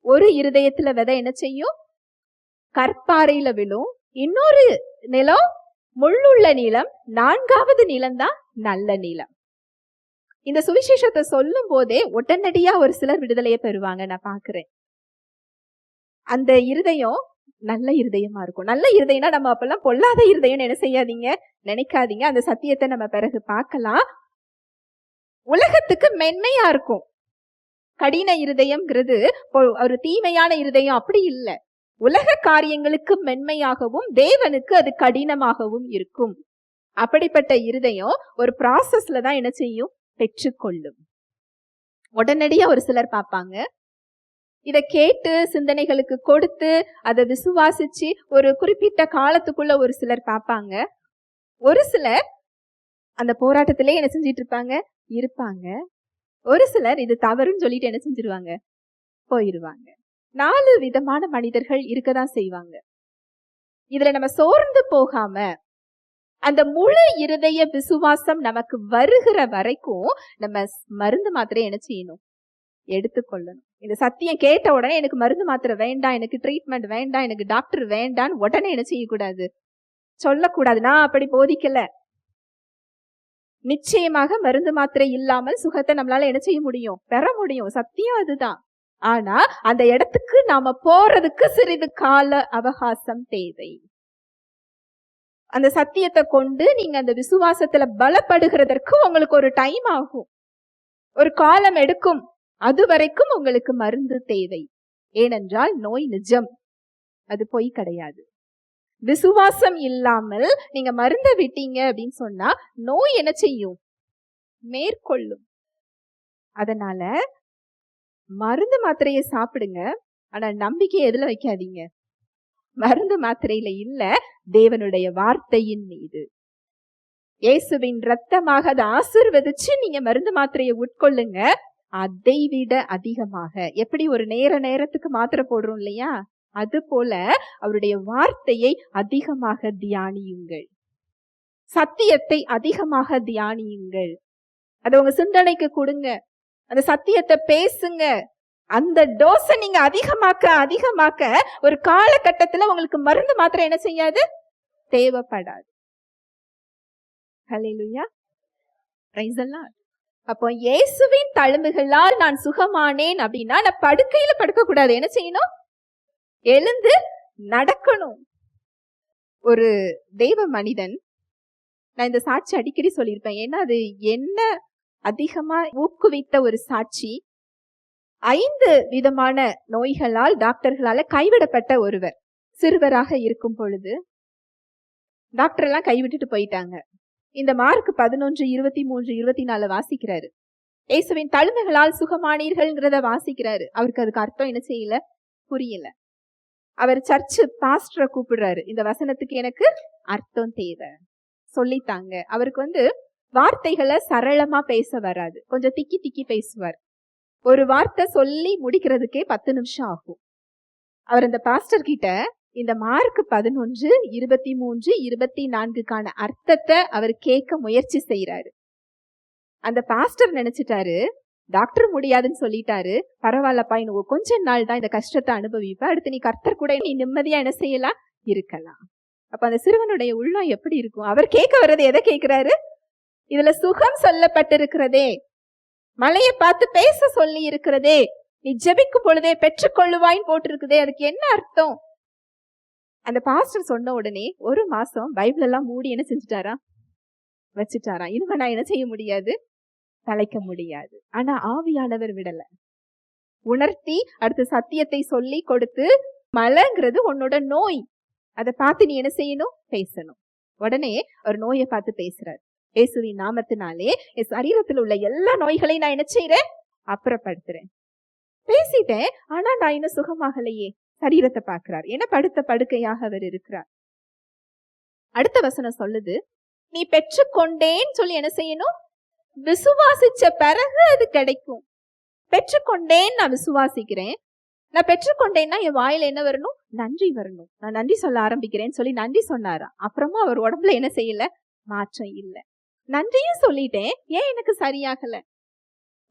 A: ஒரு இருதயத்துல விதை என்ன செய்யும்? கற்பாறையில விழும், இன்னொரு நிலம் முள்ளுள்ள நிலம், 4வது நிலம் தான் நல்ல நிலம். இந்த சுவிசேஷத்தை சொல்லும் போதே உடனடியா ஒரு சிலர் விடுதலையை பெறுவாங்க, நான் பாக்குறேன். அந்த இருதயம் நல்ல இருதயமா இருக்கும். நல்ல இருதயம்னா நம்ம அப்பெல்லாம் பொல்லாத இருதயம் என்ன செய்யாதீங்க, நினைக்காதீங்க. அந்த சத்தியத்தை நம்ம பிறகு பார்க்கலாம். உலகத்துக்கு மென்மையா இருக்கும். கடின இருதயம்ங்கிறது ஒரு தீமையான இருதயம் அப்படி இல்லை. உலக காரியங்களுக்கு மென்மையாகவும் தேவனுக்கு அது கடினமாகவும் இருக்கும். அப்படிப்பட்ட இருதயம் ஒரு ப்ராசஸ்ல தான் என்ன செய்யும்? பெற்றுக்கொள்ளும். உடனடியா ஒரு சிலர் பார்ப்பாங்க. இத கேட்டு சிந்தனைகளுக்கு கொடுத்து அதை விசுவாசிச்சு ஒரு குறிப்பிட்ட காலத்துக்குள்ள ஒரு சிலர் பார்ப்பாங்க. ஒரு சிலர் அந்த போராட்டத்திலே என்ன செஞ்சிட்டு இருப்பாங்க. ஒரு சிலர் இது தவறுன்னு சொல்லிட்டு என்ன செஞ்சிருவாங்க? போயிருவாங்க. 4 விதமான மனிதர்கள் இருக்கதான் செய்வாங்க. இதுல நம்ம சோர்ந்து போகாம அந்த முழு இருதய விசுவாசம் நமக்கு வருகிற வரைக்கும் நம்ம மருந்து மாத்திரை என்ன செய்யணும்? எடுத்துக்கொள்ளணும். இந்த சத்தியம் கேட்ட உடனே எனக்கு மருந்து மாத்திரை வேண்டாம், எனக்கு ட்ரீட்மெண்ட் வேண்டாம், எனக்கு டாக்டர் வேண்டான்னு உடனே என்ன செய்யக்கூடாது? சொல்லக்கூடாது. நான் அப்படி போதிக்கல. நிச்சயமாக மருந்து மாத்திரை இல்லாமல் சுகத்தை நம்மளால என்ன செய்ய முடியும்? பெற முடியும். சத்தியம் அதுதான். ஆனா அந்த இடத்துக்கு நாம போறதுக்கு சிறிது கால அவகாசம் தேவை. அந்த சத்தியத்தை கொண்டு நீங்க அந்த விசுவாசத்துல பலப்படுகிறதற்கு உங்களுக்கு ஒரு டைம் ஆகும், ஒரு காலம் எடுக்கும். அது வரைக்கும் உங்களுக்கு மருந்து தேவை. ஏனென்றால் நோய் நிஜம், அது பொய் கிடையாது. விசுவாசம் இல்லாமல் நீங்க மருந்த விட்டீங்க அப்படின்னு சொன்னா நோய் என்ன செய்யும்? மேற்கொள்ளும். அதனால மருந்து மாத்திரையை சாப்பிடுங்க, ஆனா நம்பிக்கையை எதுல வைக்காதீங்க? மருந்து மாத்திரையில இல்ல, தேவனுடைய வார்த்தையின் மீது. இயேசுவின் ரத்தமாக அதை ஆசீர்வதிச்சு நீங்க மருந்து மாத்திரையை உட்கொள்ளுங்க. அதை விட அதிகமாக, எப்படி ஒரு நேரத்துக்கு மாத்திரை போடுறோம் இல்லையா, அது போல அவருடைய வார்த்தையை அதிகமாக தியானியுங்கள். சத்தியத்தை அதிகமாக தியானியுங்கள். அதை உங்க சிந்தனைக்கு கொடுங்க. அந்த சத்தியத்தை பேசுங்க. அந்த டோஸை நீங்க அதிகமாக்க ஒரு காலகட்டத்துல உங்களுக்கு மருந்து மாத்திரை என்ன செய்யாது? தேவைப்படாது. ஹல்லேலூயா, பிரைஸ் தி லார்ட். அப்போ இயேசுவின் தழும்புகளால் நான் சுகமானேன் அப்படின்னா நான் படுக்கையில படுக்க கூடாது. என்ன செய்யணும்? எழுந்து நடக்கணும். ஒரு தெய்வ மனிதன், நான் இந்த சாட்சி அடிக்கடி சொல்லியிருப்பேன், ஏன்னா அது என்ன அதிகமா ஊக்குவித்த ஒரு சாட்சி. 5 விதமான நோய்களால் டாக்டர்களால கைவிடப்பட்ட ஒருவர். சிறுவராக இருக்கும் பொழுது டாக்டர் எல்லாம் கைவிட்டுட்டு போயிட்டாங்க. இந்த மார்க் 11, 23, 24 வாசிக்கிறாரு. இயேசுவின் தழும்புகளால் சுகமானீர்கள்ங்கிறத வாசிக்கிறாரு. அவருக்கு அதுக்கு அர்த்தம் என்ன செய்யல, புரியல. அவர் சர்ச்சு பாஸ்டரை கூப்பிடுறாரு, இந்த வசனத்துக்கு எனக்கு அர்த்தம் தேவை சொல்லித்தாங்க. அவருக்கு வார்த்தைகளை சரளமா பேச வராது, கொஞ்சம் திக்கி திக்கி பேசுவார். ஒரு வார்த்தை சொல்லி முடிக்கிறதுக்கே 10 நிமிஷம் ஆகும். அவர் அந்த பாஸ்டர் கிட்ட இந்த மார்க் 11, 23, 24க்கான அர்த்தத்தை அவர் கேட்க முயற்சி செய்யறாரு. அந்த பாஸ்டர் நினைச்சிட்டாரு, டாக்டர் முடியாதுன்னு சொல்லிட்டாரு, பரவாயில்லப்பா, இன்னும் கொஞ்ச நாள் தான் இந்த கஷ்டத்தை அனுபவிப்ப, அடுத்து நீ கர்த்தர் கூட நீ நிம்மதியா என்ன செய்யலாம், இருக்கலாம். அப்ப அந்த சிறுவனுடைய உள்ளம் எப்படி இருக்கும்? அவர் கேட்க வர்றது எதை கேட்கிறாரு? இதுல சுகம் சொல்லப்பட்டிருக்கிறதே, மலையை பார்த்து பேச சொல்லி இருக்கிறதே, நீ ஜெபிக்கும் பொழுதே பெற்றுக்கொள்ளுவாயின்னு போட்டிருக்குதே, அதுக்கு என்ன அர்த்தம்? அந்த பாஸ்டர் சொன்ன உடனே 1 மாசம் பைபிள் எல்லாம் மூடி என்ன செஞ்சுட்டாரா, வச்சுட்டாரா. இனிமே நான் என்ன செய்ய முடியாது, தலைக்க முடியாது. ஆனா ஆவியானவர் விடல, உணர்த்தி அடுத்த சத்தியத்தை சொல்லி கொடுத்து, மலைங்கிறது உன்னோட நோய், அதை பார்த்து நீ என்ன செய்யணும், பேசணும். உடனே ஒரு நோயை பார்த்து பேசுறாரு. இயேசுவின் நாமத்தினாலே என் சரீரத்தில் உள்ள எல்லா நோய்களையும் நான் என்ன செய்யறேன், அப்புறப்படுத்துறேன். பேசிட்டேன், ஆனா நான் இன்னும் சுகமாகலையே. சரீரத்தை பார்க்கிறார், என்ன படுத்த படுக்கையாக அவர் இருக்கிறார். அடுத்த வசனம் சொல்லுது, நீ பெற்றுக்கொண்டேன்னு சொல்லி என்ன செய்யணும், விசுவாசிச்ச பிறகு அது கிடைக்கும். பெற்றுக்கொண்டேன், நான் விசுவாசிக்கிறேன், நான் பெற்றுக்கொண்டேன்னா என் வாயில என்ன வரணும், நன்றி வரணும். நான் நன்றி சொல்ல ஆரம்பிக்கிறேன்னு சொல்லி நன்றி சொன்னாரா. அப்புறமா அவர் உடம்புல என்ன செய்யல, மாற்றம் இல்லை. நன்றியும் சொல்லிட்டேன், ஏன் எனக்கு சரியாகல?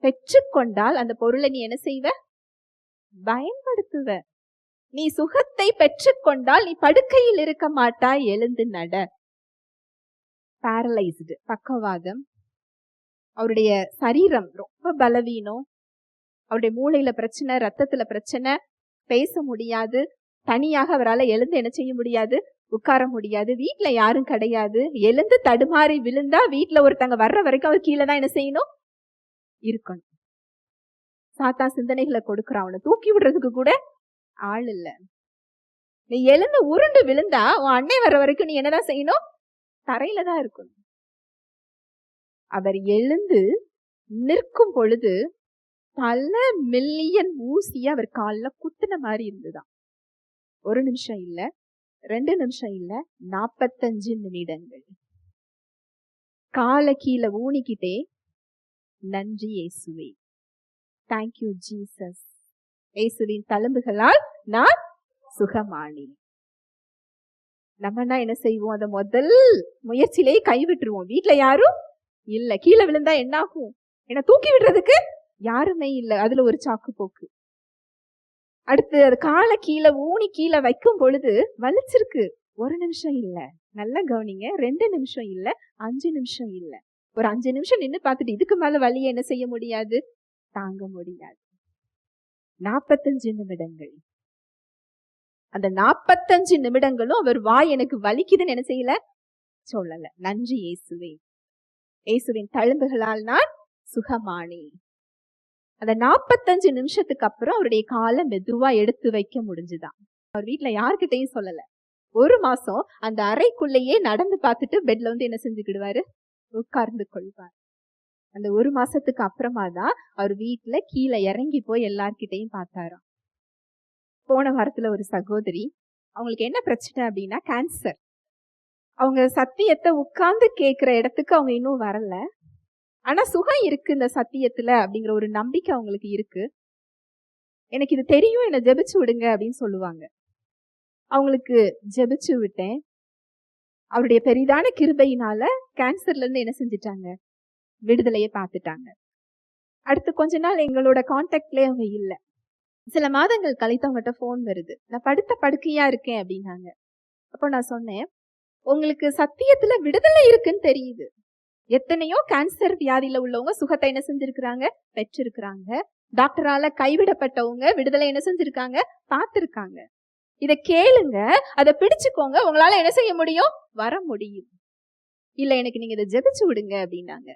A: பெற்றுக்கொண்டால் அந்த பொருளை நீ என்ன செய்வ, பயன்படுத்துவ. நீ சுகத்தை பெற்றுக்கொண்டால் நீ படுக்கையில் இருக்க மாட்டாய், எழுந்து நட. பேரலைஸ்டு, பக்கவாதம், அவருடைய சரீரம் ரொம்ப பலவீனம், அவருடைய மூளையில பிரச்சனை, ரத்தத்துல பிரச்சனை, பேச முடியாது, தனியாக அவரால் எழுந்து என்ன செய்ய முடியாது, உட்கார முடியாது, வீட்டுல யாரும் கிடையாது, எழுந்து தடுமாறி விழுந்தா வீட்டுல ஒருத்தங்க வர்ற வரைக்கும் அவர் கீழே தான் என்ன செய்யணும், இருக்கணும். சாத்தான் சிந்தனைகளை கொடுக்கிறான், அவனை தூக்கி விடுறதுக்கு கூட ஆள் இல்ல. நீ எழுந்து உருண்டு விழுந்தா உன் அன்னை வர்ற வரைக்கும் நீ என்னதான் செய்யணும், தரையில தான் இருக்கணும். அவர் எழுந்து நிற்கும் பொழுது பல மில்லியன் ஊசிய அவர் காலில் குத்துன மாதிரி இருந்துதான். 1 நிமிஷம் இல்ல, 2 நிமிஷம் இல்ல, 45 நிமிடங்கள் காலை கீழே ஊனிக்கிட்டே, நன்றி இயேசுவே, தேங்க்யூ ஜீசஸ், இயேசுவின் தழும்புகளால் நான் சுகமானேன். நம்ம என்ன செய்வோம், அந்த முதல் முயற்சியிலேயே கைவிட்டுருவோம். வீட்டுல யாரும் இல்ல, கீழே விழுந்தா என்ன ஆகும், என்ன தூக்கி விடுறதுக்கு யாருமே இல்ல, அதுல ஒரு சாக்கு போக்கு. அடுத்து அது காலை கீழே ஊனி கீழே வைக்கும் பொழுது வலிச்சிருக்கு. 1 நிமிஷம் இல்ல, நல்லா கவனிங்க, 2 நிமிஷம் இல்ல, 5 நிமிஷம் இல்ல, ஒரு 5 நிமிஷம் நின்னு பார்த்துட்டு இதுக்கு மேல வலியை என்ன செய்ய முடியாது, தாங்க முடியாது. 45 நிமிடங்கள். அந்த 45 நிமிடங்களும் அவர் வாய் எனக்கு வலிக்குதுன்னு என்ன செய்யல, சொல்லல. நன்றி இயேசுவே, இயேசுவின் தழும்புகளால் நான் சுகமானேன். அந்த 45 நிமிஷத்துக்கு அப்புறம் அவருடைய காலை மெதுவா எடுத்து வைக்க முடிஞ்சுதான். அவர் வீட்டுல யார்கிட்டையும் சொல்லல. 1 மாசம் அந்த அறைக்குள்ளேயே நடந்து பார்த்துட்டு பெட்ல வந்து என்ன செஞ்சுக்கிடுவாரு, உட்கார்ந்து கொள்வார். அந்த 1 மாசத்துக்கு அப்புறமா தான் அவர் வீட்டுல கீழே இறங்கி போய் எல்லார்கிட்டையும் பார்த்தாராம். போன வாரத்துல ஒரு சகோதரி, அவங்களுக்கு என்ன பிரச்சனை அப்படின்னா கேன்சர். அவங்க சத்தியத்தை உட்கார்ந்து கேட்கிற இடத்துக்கு அவங்க இன்னும் வரல, ஆனா சுகம் இருக்கு இந்த சத்தியத்துல அப்படிங்கிற ஒரு நம்பிக்கை அவங்களுக்கு இருக்கு. எனக்கு இது தெரியும், என்ன ஜெபிச்சு விடுங்க அப்படின்னு சொல்லுவாங்க. அவங்களுக்கு ஜெபிச்சு விட்டேன். அவருடைய பெரிதான கிருபையினால கேன்சர்ல இருந்து என்ன செஞ்சிட்டாங்க, விடுதலையை பார்த்துட்டாங்க. அடுத்து கொஞ்ச நாள் எங்களோட கான்டாக்ட்லயே அவங்க இல்ல. சில மாதங்கள் கழித்து அவங்ககிட்ட போன் வருது, நான் படுத்த படுக்கையா இருக்கேன் அப்படின்னாங்க. அப்போ நான் சொன்னேன், உங்களுக்கு சத்தியத்துல விடுதலை இருக்குன்னு தெரியுது. எத்தனையோ கேன்சர் வியாதியில உள்ளவங்க சுகத்தை என்ன செஞ்சிருக்கிறாங்க, பெற்றிருக்கிறாங்க. டாக்டரால கைவிடப்பட்டவங்க விடுதலை என்ன செஞ்சிருக்காங்க, பார்த்திருக்காங்க. இத கேளுங்க, அதை பிடிச்சுக்கோங்க, உங்களால என்ன செய்ய முடியும், வர முடியும். இல்ல எனக்கு நீங்க இதை ஜெபிச்சு விடுங்க அப்படின்னாங்க.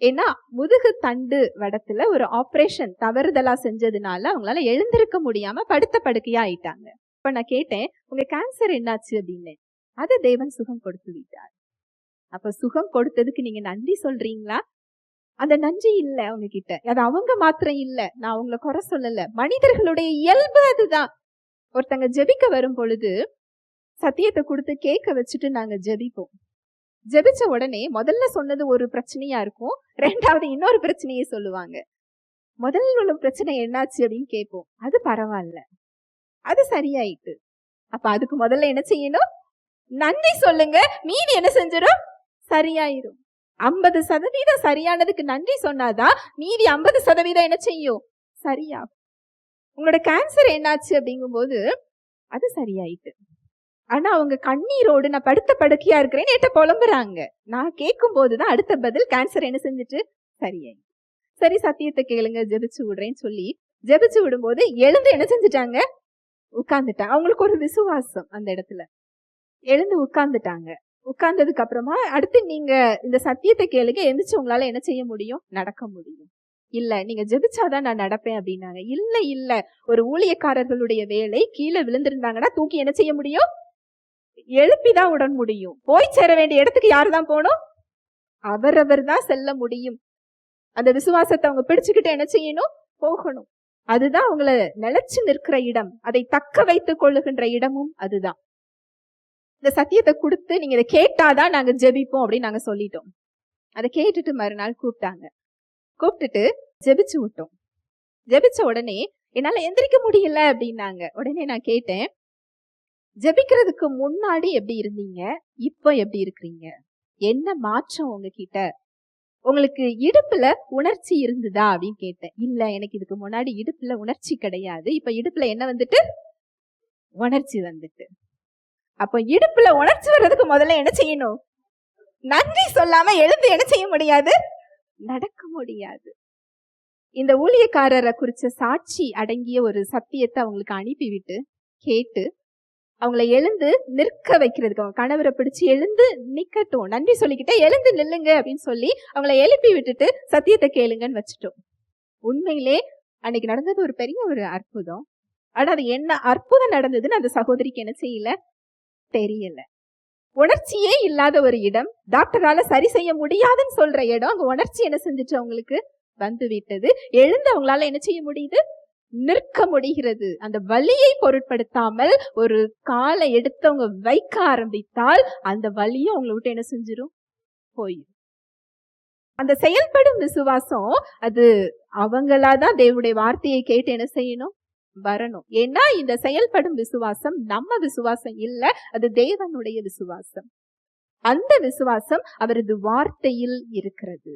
A: ஏன்னா முதுகு தண்டு வடத்துல ஒரு ஆபரேஷன் தவறுதலா செஞ்சதுனால அவங்களால எழுந்திருக்க முடியாம படுத்த படுக்கையா ஆயிட்டாங்க. இப்ப நான் கேட்டேன், உங்க கேன்சர் என்னாச்சு அப்படின்னு. அதை தேவன் சுகம் கொடுத்து விட்டார். அப்ப சுகம் கொடுத்ததுக்கு நீங்க நன்றி சொல்றீங்களா? அந்த நன்றி இல்ல அவங்க கிட்ட. அது அவங்க மாத்திரம் இல்ல, நான் அவங்கள குறை சொல்லல, மனிதர்களுடைய இயல்பு அதுதான். ஒருத்தங்க ஜெபிக்க வரும் பொழுது சத்தியத்தை கொடுத்து கேட்க வச்சுட்டு நாங்க ஜெபிப்போம். ஜெபிச்ச உடனே முதல்ல சொன்னது ஒரு பிரச்சனையா இருக்கும், ரெண்டாவது இன்னொரு பிரச்சனையை சொல்லுவாங்க. முதல்ல உள்ள பிரச்சனை என்னாச்சு அப்படின்னு கேட்போம். அது பரவாயில்ல, அது சரியாயிட்டு. அப்ப அதுக்கு முதல்ல என்ன செய்யணும்? நன்றி சொல்லுங்க. மீதி என்ன செஞ்சிடும்? சரியாயிரும். 50% சரியானதுக்கு நன்றி சொன்னாதான் மீதி 50% என்ன செய்யும்? சரியாகும். உங்களோட கேன்சர் என்னாச்சு அப்படிங்கும்போது அது சரியாயிட்டு. ஆனா அவங்க கண்ணீரோடு நான் படுத்த படுக்கையா இருக்கிறேன்னு என்கிட்ட புலம்புறாங்க. நான் கேட்கும் போதுதான் அடுத்த பதில் கேன்சர் என்ன செஞ்சுட்டு சரியாயிட்டு. சரி, சத்தியத்தை கேளுங்க, ஜெபிச்சு விடுறேன்னு சொல்லி ஜெபிச்சு விடும்போது எழுந்து என்ன செஞ்சுட்டாங்க? உட்கார்ந்துட்டாங்க. அவங்களுக்கு ஒரு விசுவாசம் அந்த இடத்துல. எழுந்து உட்கார்ந்துட்டாங்க. உட்கார்ந்ததுக்கு அப்புறமா அடுத்து நீங்க இந்த சத்தியத்தை கேளுங்க, எந்திரிச்சு உங்களால என்ன செய்ய முடியும்? நடக்க முடியும். இல்ல, நீங்க ஜெபிச்சாதான் நான் நடப்பேன் அப்படின்னாங்க. இல்ல, ஒரு ஊழியக்காரர்களுடைய வேலை கீழே விழுந்திருந்தாங்கன்னா தூக்கி என்ன செய்ய முடியும்? எழுப்பிதான் உடன் முடியும். போய் சேர வேண்டிய இடத்துக்கு யாரு தான் போகணும்? அவரவர் தான் செல்ல முடியும். அந்த விசுவாசத்தை அவங்க பிடிச்சுக்கிட்டு என்ன செய்யணும்? போகணும். அதுதான் அவங்கள நிலைச்சு நிற்கிற இடம். அதை தக்க வைத்துக் கொள்ளுகின்ற இடமும் அதுதான். இந்த சத்தியத்தை கொடுத்து நீங்க இதை கேட்டாதான் நாங்க ஜெபிப்போம் அப்படின்னு நாங்க சொல்லிட்டோம். அதை கேட்டுட்டு மறுநாள் கூப்பிட்டுட்டு ஜெபிச்சு விட்டோம். ஜெபிச்ச உடனே என்னால எந்திரிக்க முடியல அப்படின்னாங்க. உடனே நான் கேட்டேன், ஜெபிக்கிறதுக்கு முன்னாடி எப்படி இருந்தீங்க, இப்ப எப்படி இருக்கிறீங்க? என்ன மாற்றம் உங்ககிட்ட? உங்களுக்கு இடுப்புல உணர்ச்சி இருந்ததா அப்படின்னு கேட்டேன். இல்ல, எனக்கு இதுக்கு முன்னாடி இடுப்புல உணர்ச்சி கிடையாது, இப்ப இடுப்புல என்ன வந்துட்டு? உணர்ச்சி வந்துட்டு. அப்ப இடுப்புல உணர்ச்சி வர்றதுக்கு முதல்ல என்ன செய்யணும்? நன்றி சொல்லாம எழுந்து என்ன செய்ய முடியாது? நடக்க முடியாது. இந்த ஊழியக்காரரை குறிச்ச சாட்சி அடங்கிய ஒரு சத்தியத்தை அவங்களுக்கு அனுப்பிவிட்டு கேட்டு அவங்கள எழுந்து நிற்க வைக்கிறதுக்கு, அவங்க கணவரை பிடிச்சு எழுந்து நிக்கட்டும், நன்றி சொல்லிக்கிட்டே எழுந்து நில்லுங்க அப்படின்னு சொல்லி அவங்கள எழுப்பி விட்டுட்டு சத்தியத்தை கேளுங்கன்னு வச்சுட்டோம். உண்மையிலே அன்னைக்கு நடந்தது ஒரு பெரிய ஒரு அற்புதம். ஆனா அது என்ன அற்புதம் நடந்ததுன்னு அந்த சகோதரிக்கு என்ன செய்யல? தெரியல. உணர்ச்சியே இல்லாத ஒரு இடம், டாக்டரால சரி செய்ய முடியாதுன்னு சொல்ற இடம், அங்க உணர்ச்சி என்ன செஞ்சுட்டு அவங்களுக்கு வந்து விட்டது. எழுந்து அவங்களால என்ன செய்ய முடியுது? நிற்க முடிகிறது. அந்த வலியை பொருட்படுத்தாமல் ஒரு காலை எடுத்தவங்க வைக்க ஆரம்பித்தால் அந்த வலியும் அவங்களை விட்டு என்ன செஞ்சிடும்? போயிடும். அந்த செயல்படும் விசுவாசம் அது அவங்களாதான் தேவனுடைய வார்த்தையை கேட்டு என்ன செய்யணும்? வரணும். ஏன்னா இந்த செயல்படும் விசுவாசம் நம்ம விசுவாசம் இல்ல, அது தேவனுடைய விசுவாசம். அந்த விசுவாசம் அவரது வார்த்தையில் இருக்கிறது.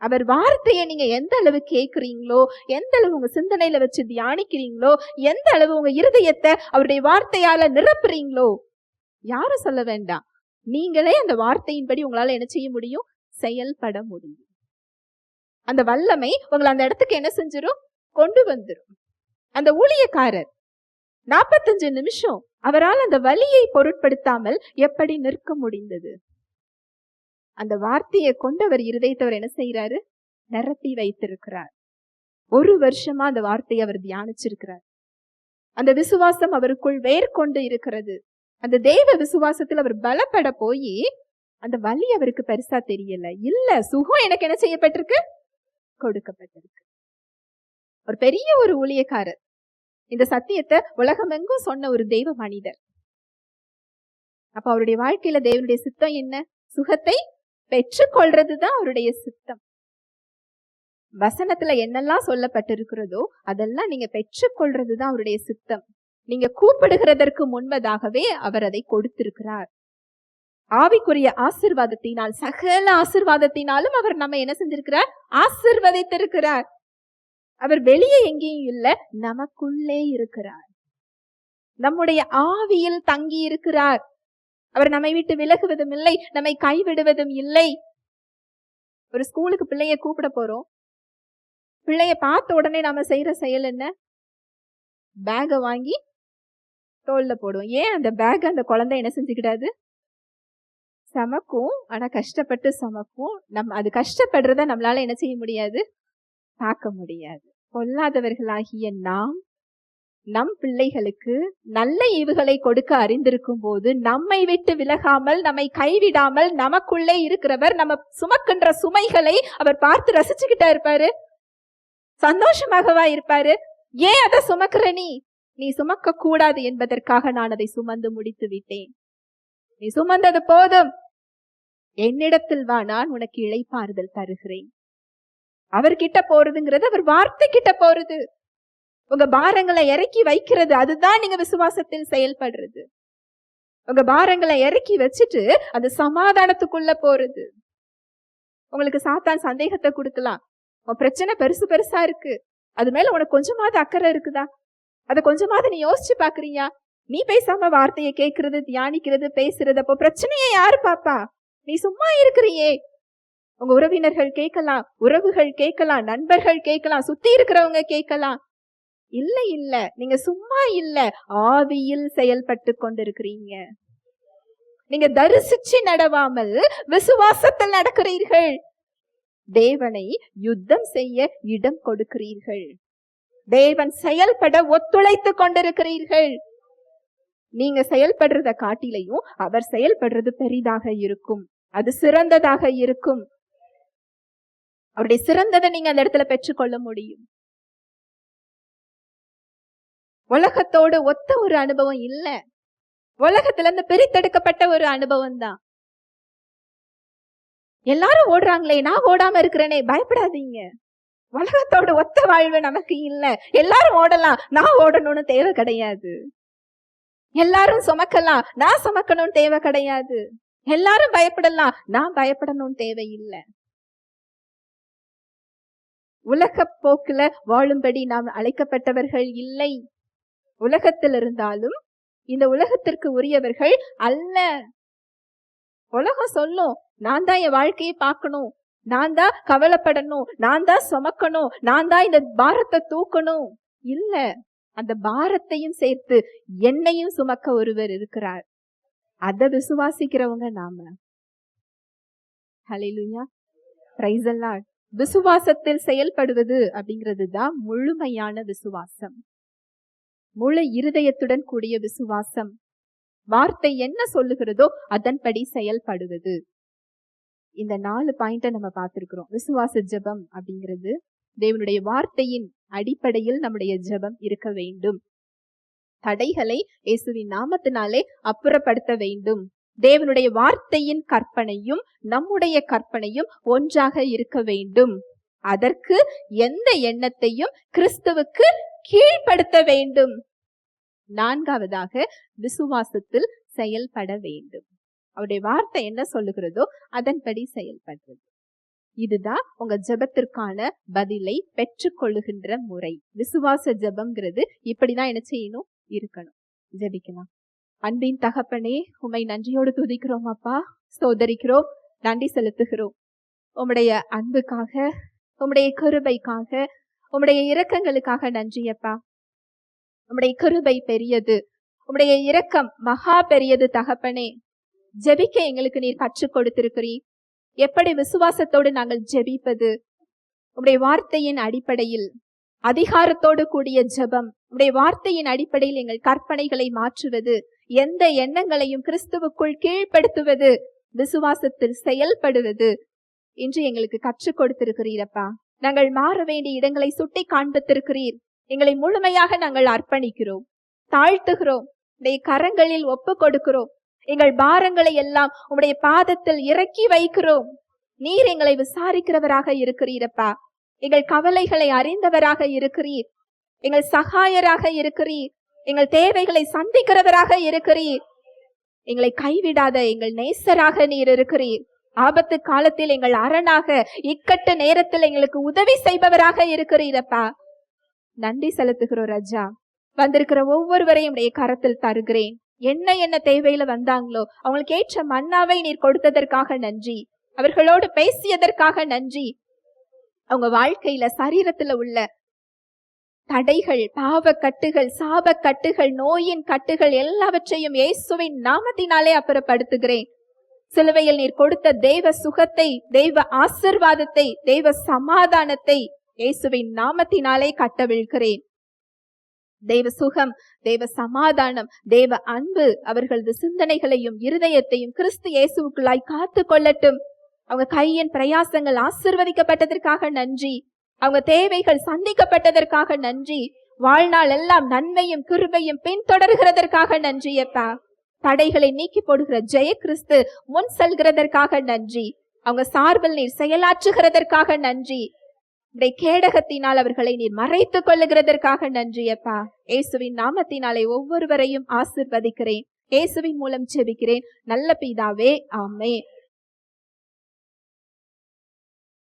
A: அவர் வார்த்தையை நீங்க எந்த அளவு கேட்கிறீங்களோ, எந்த அளவு உங்க சிந்தனையில வச்சு தியானிக்கிறீங்களோ, எந்த அளவு உங்க இருதயத்தை அவருடைய வார்த்தையால நிரப்புறீங்களோ, யாரும் சொல்ல வேண்டாம், நீங்களே அந்த வார்த்தையின்படி உங்களால என்ன செய்ய முடியும்? செயல்பட முடியும். அந்த வல்லமை உங்களை அந்த இடத்துக்கு என்ன செஞ்சிடும்? கொண்டு வந்துடும். அந்த ஊழியக்காரர் 45 நிமிஷம் அவரால் அந்த வலியை பொருட்படுத்தாமல் எப்படி நிற்க முடிந்தது? அந்த வார்த்தையை கொண்டவர் இருதயத்தவர் என்ன செய்யறாரு? நிரப்பி வைத்திருக்கிறார். 1 வருஷமா அந்த வார்த்தையை அவர் தியானிச்சிருக்கிறார். அந்த விசுவாசம் அவருக்குள் வேர்கொண்டு இருக்கிறது. அந்த தேவ விசுவாசத்தில் அவர் பலப்பட போய் அந்த வலி அவருக்கு பெருசா தெரியல. இல்ல, சுகம் எனக்கு என்ன செய்யப்பட்டிருக்கு? கொடுக்கப்பட்டிருக்கு. ஒரு பெரிய ஒரு ஊழியக்காரர் இந்த சத்தியத்தை உலகமெங்கும் சொன்ன ஒரு தெய்வ மனிதர். அப்ப அவருடைய வாழ்க்கையில தேவனுடைய சித்தம் என்ன? சுகத்தை பெற்றுக்கொள்றதுதான் அவருடைய சித்தம். வசனத்துல என்னெல்லாம் சொல்லப்பட்டிருக்கிறதோ அதெல்லாம் நீங்க பெற்றுக்கொள்றதுதான் அவருடைய சித்தம். நீங்க கூப்பிடுகிறதற்கு முன்பதாகவே அவர் அதை கொடுத்திருக்கிறார். ஆவிக்குரிய ஆசீர்வாதத்தினால், சகல ஆசீர்வாதத்தினாலும் அவர் நம்ம என்ன செஞ்சிருக்கிறார்? ஆசீர்வதித்திருக்கிறார். அவர் வெளியே எங்கேயும் இல்ல, நமக்குள்ளே இருக்கிறார். நம்முடைய ஆவியில் தங்கி இருக்கிறார். அவர் நம்மை விட்டு விலகுவதும் இல்லை, நம்மை கைவிடுவதும் இல்லை. ஒரு ஸ்கூலுக்கு பிள்ளைய கூப்பிட போறோம். பிள்ளைய பார்த்த உடனே நாம செய்யற செயல் என்ன? பேக வாங்கி தோல்ல போடுவோம். ஏன்? அந்த பேக் அந்த குழந்தை என்ன செஞ்சுக்கிடாது? சமக்கும். ஆனா கஷ்டப்பட்டு சமக்கும். அது கஷ்டப்படுறத நம்மளால என்ன செய்ய முடியாது? பார்க்க முடியாது. பொல்லாதவர்களாகிய நாம் நம் பிள்ளைகளுக்கு நல்ல ஈவுகளை கொடுக்க அறிந்திருக்கும் போது நம்மை விட்டு விலகாமல், நம்மை கைவிடாமல், நமக்குள்ளே இருக்கிறவர் நம்ம சுமக்கின்ற சுமைகளை அவர் பார்த்து ரசிச்சுக்கிட்டா இருப்பாரு. சந்தோஷமாகவா இருப்பாரு? ஏன் அதை சுமக்கிற? நீ சுமக்க கூடாது என்பதற்காக நான் அதை சுமந்து முடித்து விட்டேன். நீ சுமந்தது போதும். என்னிடத்தில் வா, நான் உனக்கு இளைப்பாறுதல் தருகிறேன். அவர்கிட்ட போறதுங்கிறது அவர் வார்த்தை கிட்ட போறது. உங்க பாரங்களை இறக்கி வைக்கிறது, அதுதான் நீங்க விசுவாசத்தில் செயல்படுறது. உங்க பாரங்களை இறக்கி வச்சுட்டு அந்த சமாதானத்துக்குள்ள போறது. உங்களுக்கு சாத்தான் சந்தேகத்தை கொடுக்கலாம். உன் பிரச்சனை பெருசு பெருசா இருக்கு, அது மேல உனக்கு கொஞ்சமாவது அக்கறை இருக்குதா? அதை கொஞ்சமாவது நீ யோசிச்சு பாக்குறியா? நீ பேசாம வார்த்தையை கேட்கறது, தியானிக்கிறது, பேசுறது, அப்போ பிரச்சனையை யாரு பாப்பா? நீ சும்மா இருக்கிறியே. உங்க உறவினர்கள் கேட்கலாம், உறவுகள் கேட்கலாம், நண்பர்கள் கேட்கலாம், சுத்தி இருக்கிறவங்க கேட்கலாம். இல்ல இல்ல, நீங்க சும்மா இல்ல, ஆவியில் செயல்பட்டு கொண்டிருக்கிறீங்க. நீங்க தரிசிச்சு நடவாமல் விசுவாசத்தில் நடக்கிறீர்கள். தேவனை யுத்தம் செய்ய இடம் கொடுக்கிறீர்கள். தேவன் செயல்பட ஒத்துழைத்து கொண்டிருக்கிறீர்கள். நீங்க செயல்படுறத காட்டிலையும் அவர் செயல்படுறது பெரிதாக இருக்கும், அது சிறந்ததாக இருக்கும். அவருடைய சிறந்ததை நீங்க அந்த இடத்துல பெற்றுக்கொள்ள முடியும். உலகத்தோடு ஒத்த ஒரு அனுபவம் இல்ல, உலகத்துல இருந்து பிரித்தெடுக்கப்பட்ட ஒரு அனுபவம் தான். எல்லாரும் ஓடுறாங்களே, நான் ஓடாம இருக்கிறேனே, பயப்படாதீங்க. உலகத்தோடு ஒத்த வாழ்வு நமக்கு இல்ல. எல்லாரும் ஓடலாம், நான் ஓடணும்னு தேவை கிடையாது. எல்லாரும் சுமக்கலாம், நான் சுமக்கணும்னு தேவை கிடையாது. எல்லாரும் பயப்படலாம், நான் பயப்படணும்னு தேவையில்லை. உலக போக்குல வாழும்படி நாம் அழைக்கப்பட்டவர்கள் இல்லை. உலகத்தில் இருந்தாலும் இந்த உலகத்திற்கு உரியவர்கள் அல்ல. உலகம் சொல்லும், நான் தான் என் வாழ்க்கையை பார்க்கணும், நான் தான் கவலைப்படணும், நான் தான் சுமக்கணும், நான் தான் இந்த பாரத்தை தூக்கணும். இல்ல, அந்த பாரத்தையும் சேர்த்து என்னையும் சுமக்க ஒருவர் இருக்கிறார். அத விசுவாசிக்கிறவங்க நாம. ஹல்லேலூயா, பிரைஸ் தி லார்ட். விசுவாசத்தில் செயல்படுவது அப்படிங்கிறது தான் முழுமையான விசுவாசம், முழு இருதயத்துடன் கூடிய விசுவாசம். வார்த்தை என்ன சொல்லுகிறதோ அதன்படி செயல்படுவது. இந்த 4 பாயிண்ட நம்ம பார்த்திருக்கிறோம். விசுவாச ஜெபம் அப்படிங்கிறது தேவனுடைய வார்த்தையின் அடிப்படையில் நம்முடைய ஜெபம் இருக்க வேண்டும். தடைகளை இயேசுவின் நாமத்தினாலே அப்புறப்படுத்த வேண்டும். தேவனுடைய வார்த்தையின் கற்பனையும் நம்முடைய கற்பனையும் ஒன்றாக இருக்க வேண்டும். அதற்கு எந்த எண்ணத்தையும் கிறிஸ்துவுக்கு கீழ்ப்படுத்த வேண்டும். 4வதாக விசுவாசத்தில் செயல்பட வேண்டும். அவருடைய வார்த்தை என்ன சொல்லுகிறதோ அதன்படி செயல்படுறது. இதுதான் உங்க ஜெபத்திற்கான பதிலை பெற்றுக்கொள்ளுகின்ற முறை. விசுவாச ஜெபம்ங்கிறது இப்படிதான் என்ன செய்யணும், இருக்கணும். ஜெபிக்கலாம். அன்பின் தகப்பனே, உம்மை நன்றியோடு துதிக்கிறோம் அப்பா, ஸ்தோத்தரிக்கிறோம், நன்றி செலுத்துகிறோம். உம்முடைய அன்புக்காக, உம்முடைய கிருபைக்காக, உம்முடைய இரக்கங்களுக்காக நன்றி அப்பா. உம்முடைய கிருபை பெரியது, உம்முடைய இரக்கம் மகா பெரியது தகப்பனே. ஜெபிக்க எங்களுக்கு நீர் கற்றுக் கொடுத்திருக்கிறீர். எப்படி விசுவாசத்தோடு நாங்கள் ஜெபிப்பது, உம்முடைய வார்த்தையின் அடிப்படையில் அதிகாரத்தோடு கூடிய ஜெபம், உம்முடைய வார்த்தையின் அடிப்படையில் எங்கள் கற்பனைகளை மாற்றுவது, எந்த எண்ணங்களையும் கிறிஸ்துவுக்குள் கீழ்ப்படுத்துவது, விசுவாசத்தில் செயல்படுவது என்று எங்களுக்கு கற்றுக் கொடுத்திருக்கிறீரப்பா. நாங்கள் மாற வேண்டிய இடங்களை சுட்டி காண்பித்திருக்கிறீர். எங்களை முழுமையாக நாங்கள் அர்ப்பணிக்கிறோம், தாழ்த்துகிறோம், உடைய கரங்களில் ஒப்பு கொடுக்கிறோம். எங்கள் பாரங்களை எல்லாம் உம்முடைய பாதத்தில் இறக்கி வைக்கிறோம். நீர் எங்களை விசாரிக்கிறவராக இருக்கிறீரப்பா. எங்கள் கவலைகளை அறிந்தவராக இருக்கிறீர். எங்கள் சகாயராக இருக்கிறீர். எங்கள் தேவைகளை சந்திக்கிறவராக இருக்கிறீர். எங்களை கைவிடாத எங்கள் நேசராக நீர் இருக்கிறீர். ஆபத்து காலத்தில் எங்கள் அரணாக, இக்கட்டு நேரத்தில் எங்களுக்கு உதவி செய்பவராக இருக்கிறீரப்பா. நன்றி செலுத்துகிறோம் ராஜா. வந்திருக்கிற ஒவ்வொருவரையும் உடைய கரத்தில் தருகிறேன். என்ன தேவையில வந்தாங்களோ அவங்களுக்கு ஏற்ற மன்னாவை நீர் கொடுத்ததற்காக நன்றி. அவர்களோடு பேசியதற்காக நன்றி. அவங்க வாழ்க்கையில சரீரத்துல உள்ள தடைகள், பாவ கட்டுகள், சாப கட்டுகள், நோயின் கட்டுகள் எல்லாவற்றையும் இயேசுவின் நாமத்தினாலே அப்புறப்படுத்துகிறேன். சிலுவையில் நீர் கொடுத்த தெய்வ சுகத்தை, தெய்வ ஆசீர்வாதத்தை, தெய்வ சமாதானத்தை இயேசுவின் நாமத்தினாலே கட்டவிழ்கிறேன். தெய்வ சுகம், தெய்வ சமாதானம், தெய்வ அன்பு அவர்களது சிந்தனைகளையும் இருதயத்தையும் கிறிஸ்து இயேசுவுக்குள்ளாய் காத்து கொள்ளட்டும். அவங்க கையின் பிரயாசங்கள் ஆசீர்வதிக்கப்பட்டதற்காக நன்றி. அவங்க தேவைகள் சந்திக்கப்பட்டதற்காக நன்றி. வாழ்நாள் எல்லாம் நன்மையும் கிருபையும் பின்தொடர்கிறதற்காக நன்றி அப்பா. தடைகளை நீக்கி போடுகிற ஜெய கிறிஸ்து முன் செல்கிறதற்காக நன்றி. அவங்க சார்பில் நீர் செயலாற்றுகிறதற்காக நன்றி. உடைய கேடகத்தினால் அவர்களை நீர் மறைத்துக் கொள்ளுகிறதற்காக நன்றி அப்பா. இயேசுவின் நாமத்தினாலே ஒவ்வொருவரையும் ஆசீர்வதிக்கிறேன். இயேசுவின் மூலம் ஜெபிக்கிறேன் நல்ல பிதாவே, ஆமென்.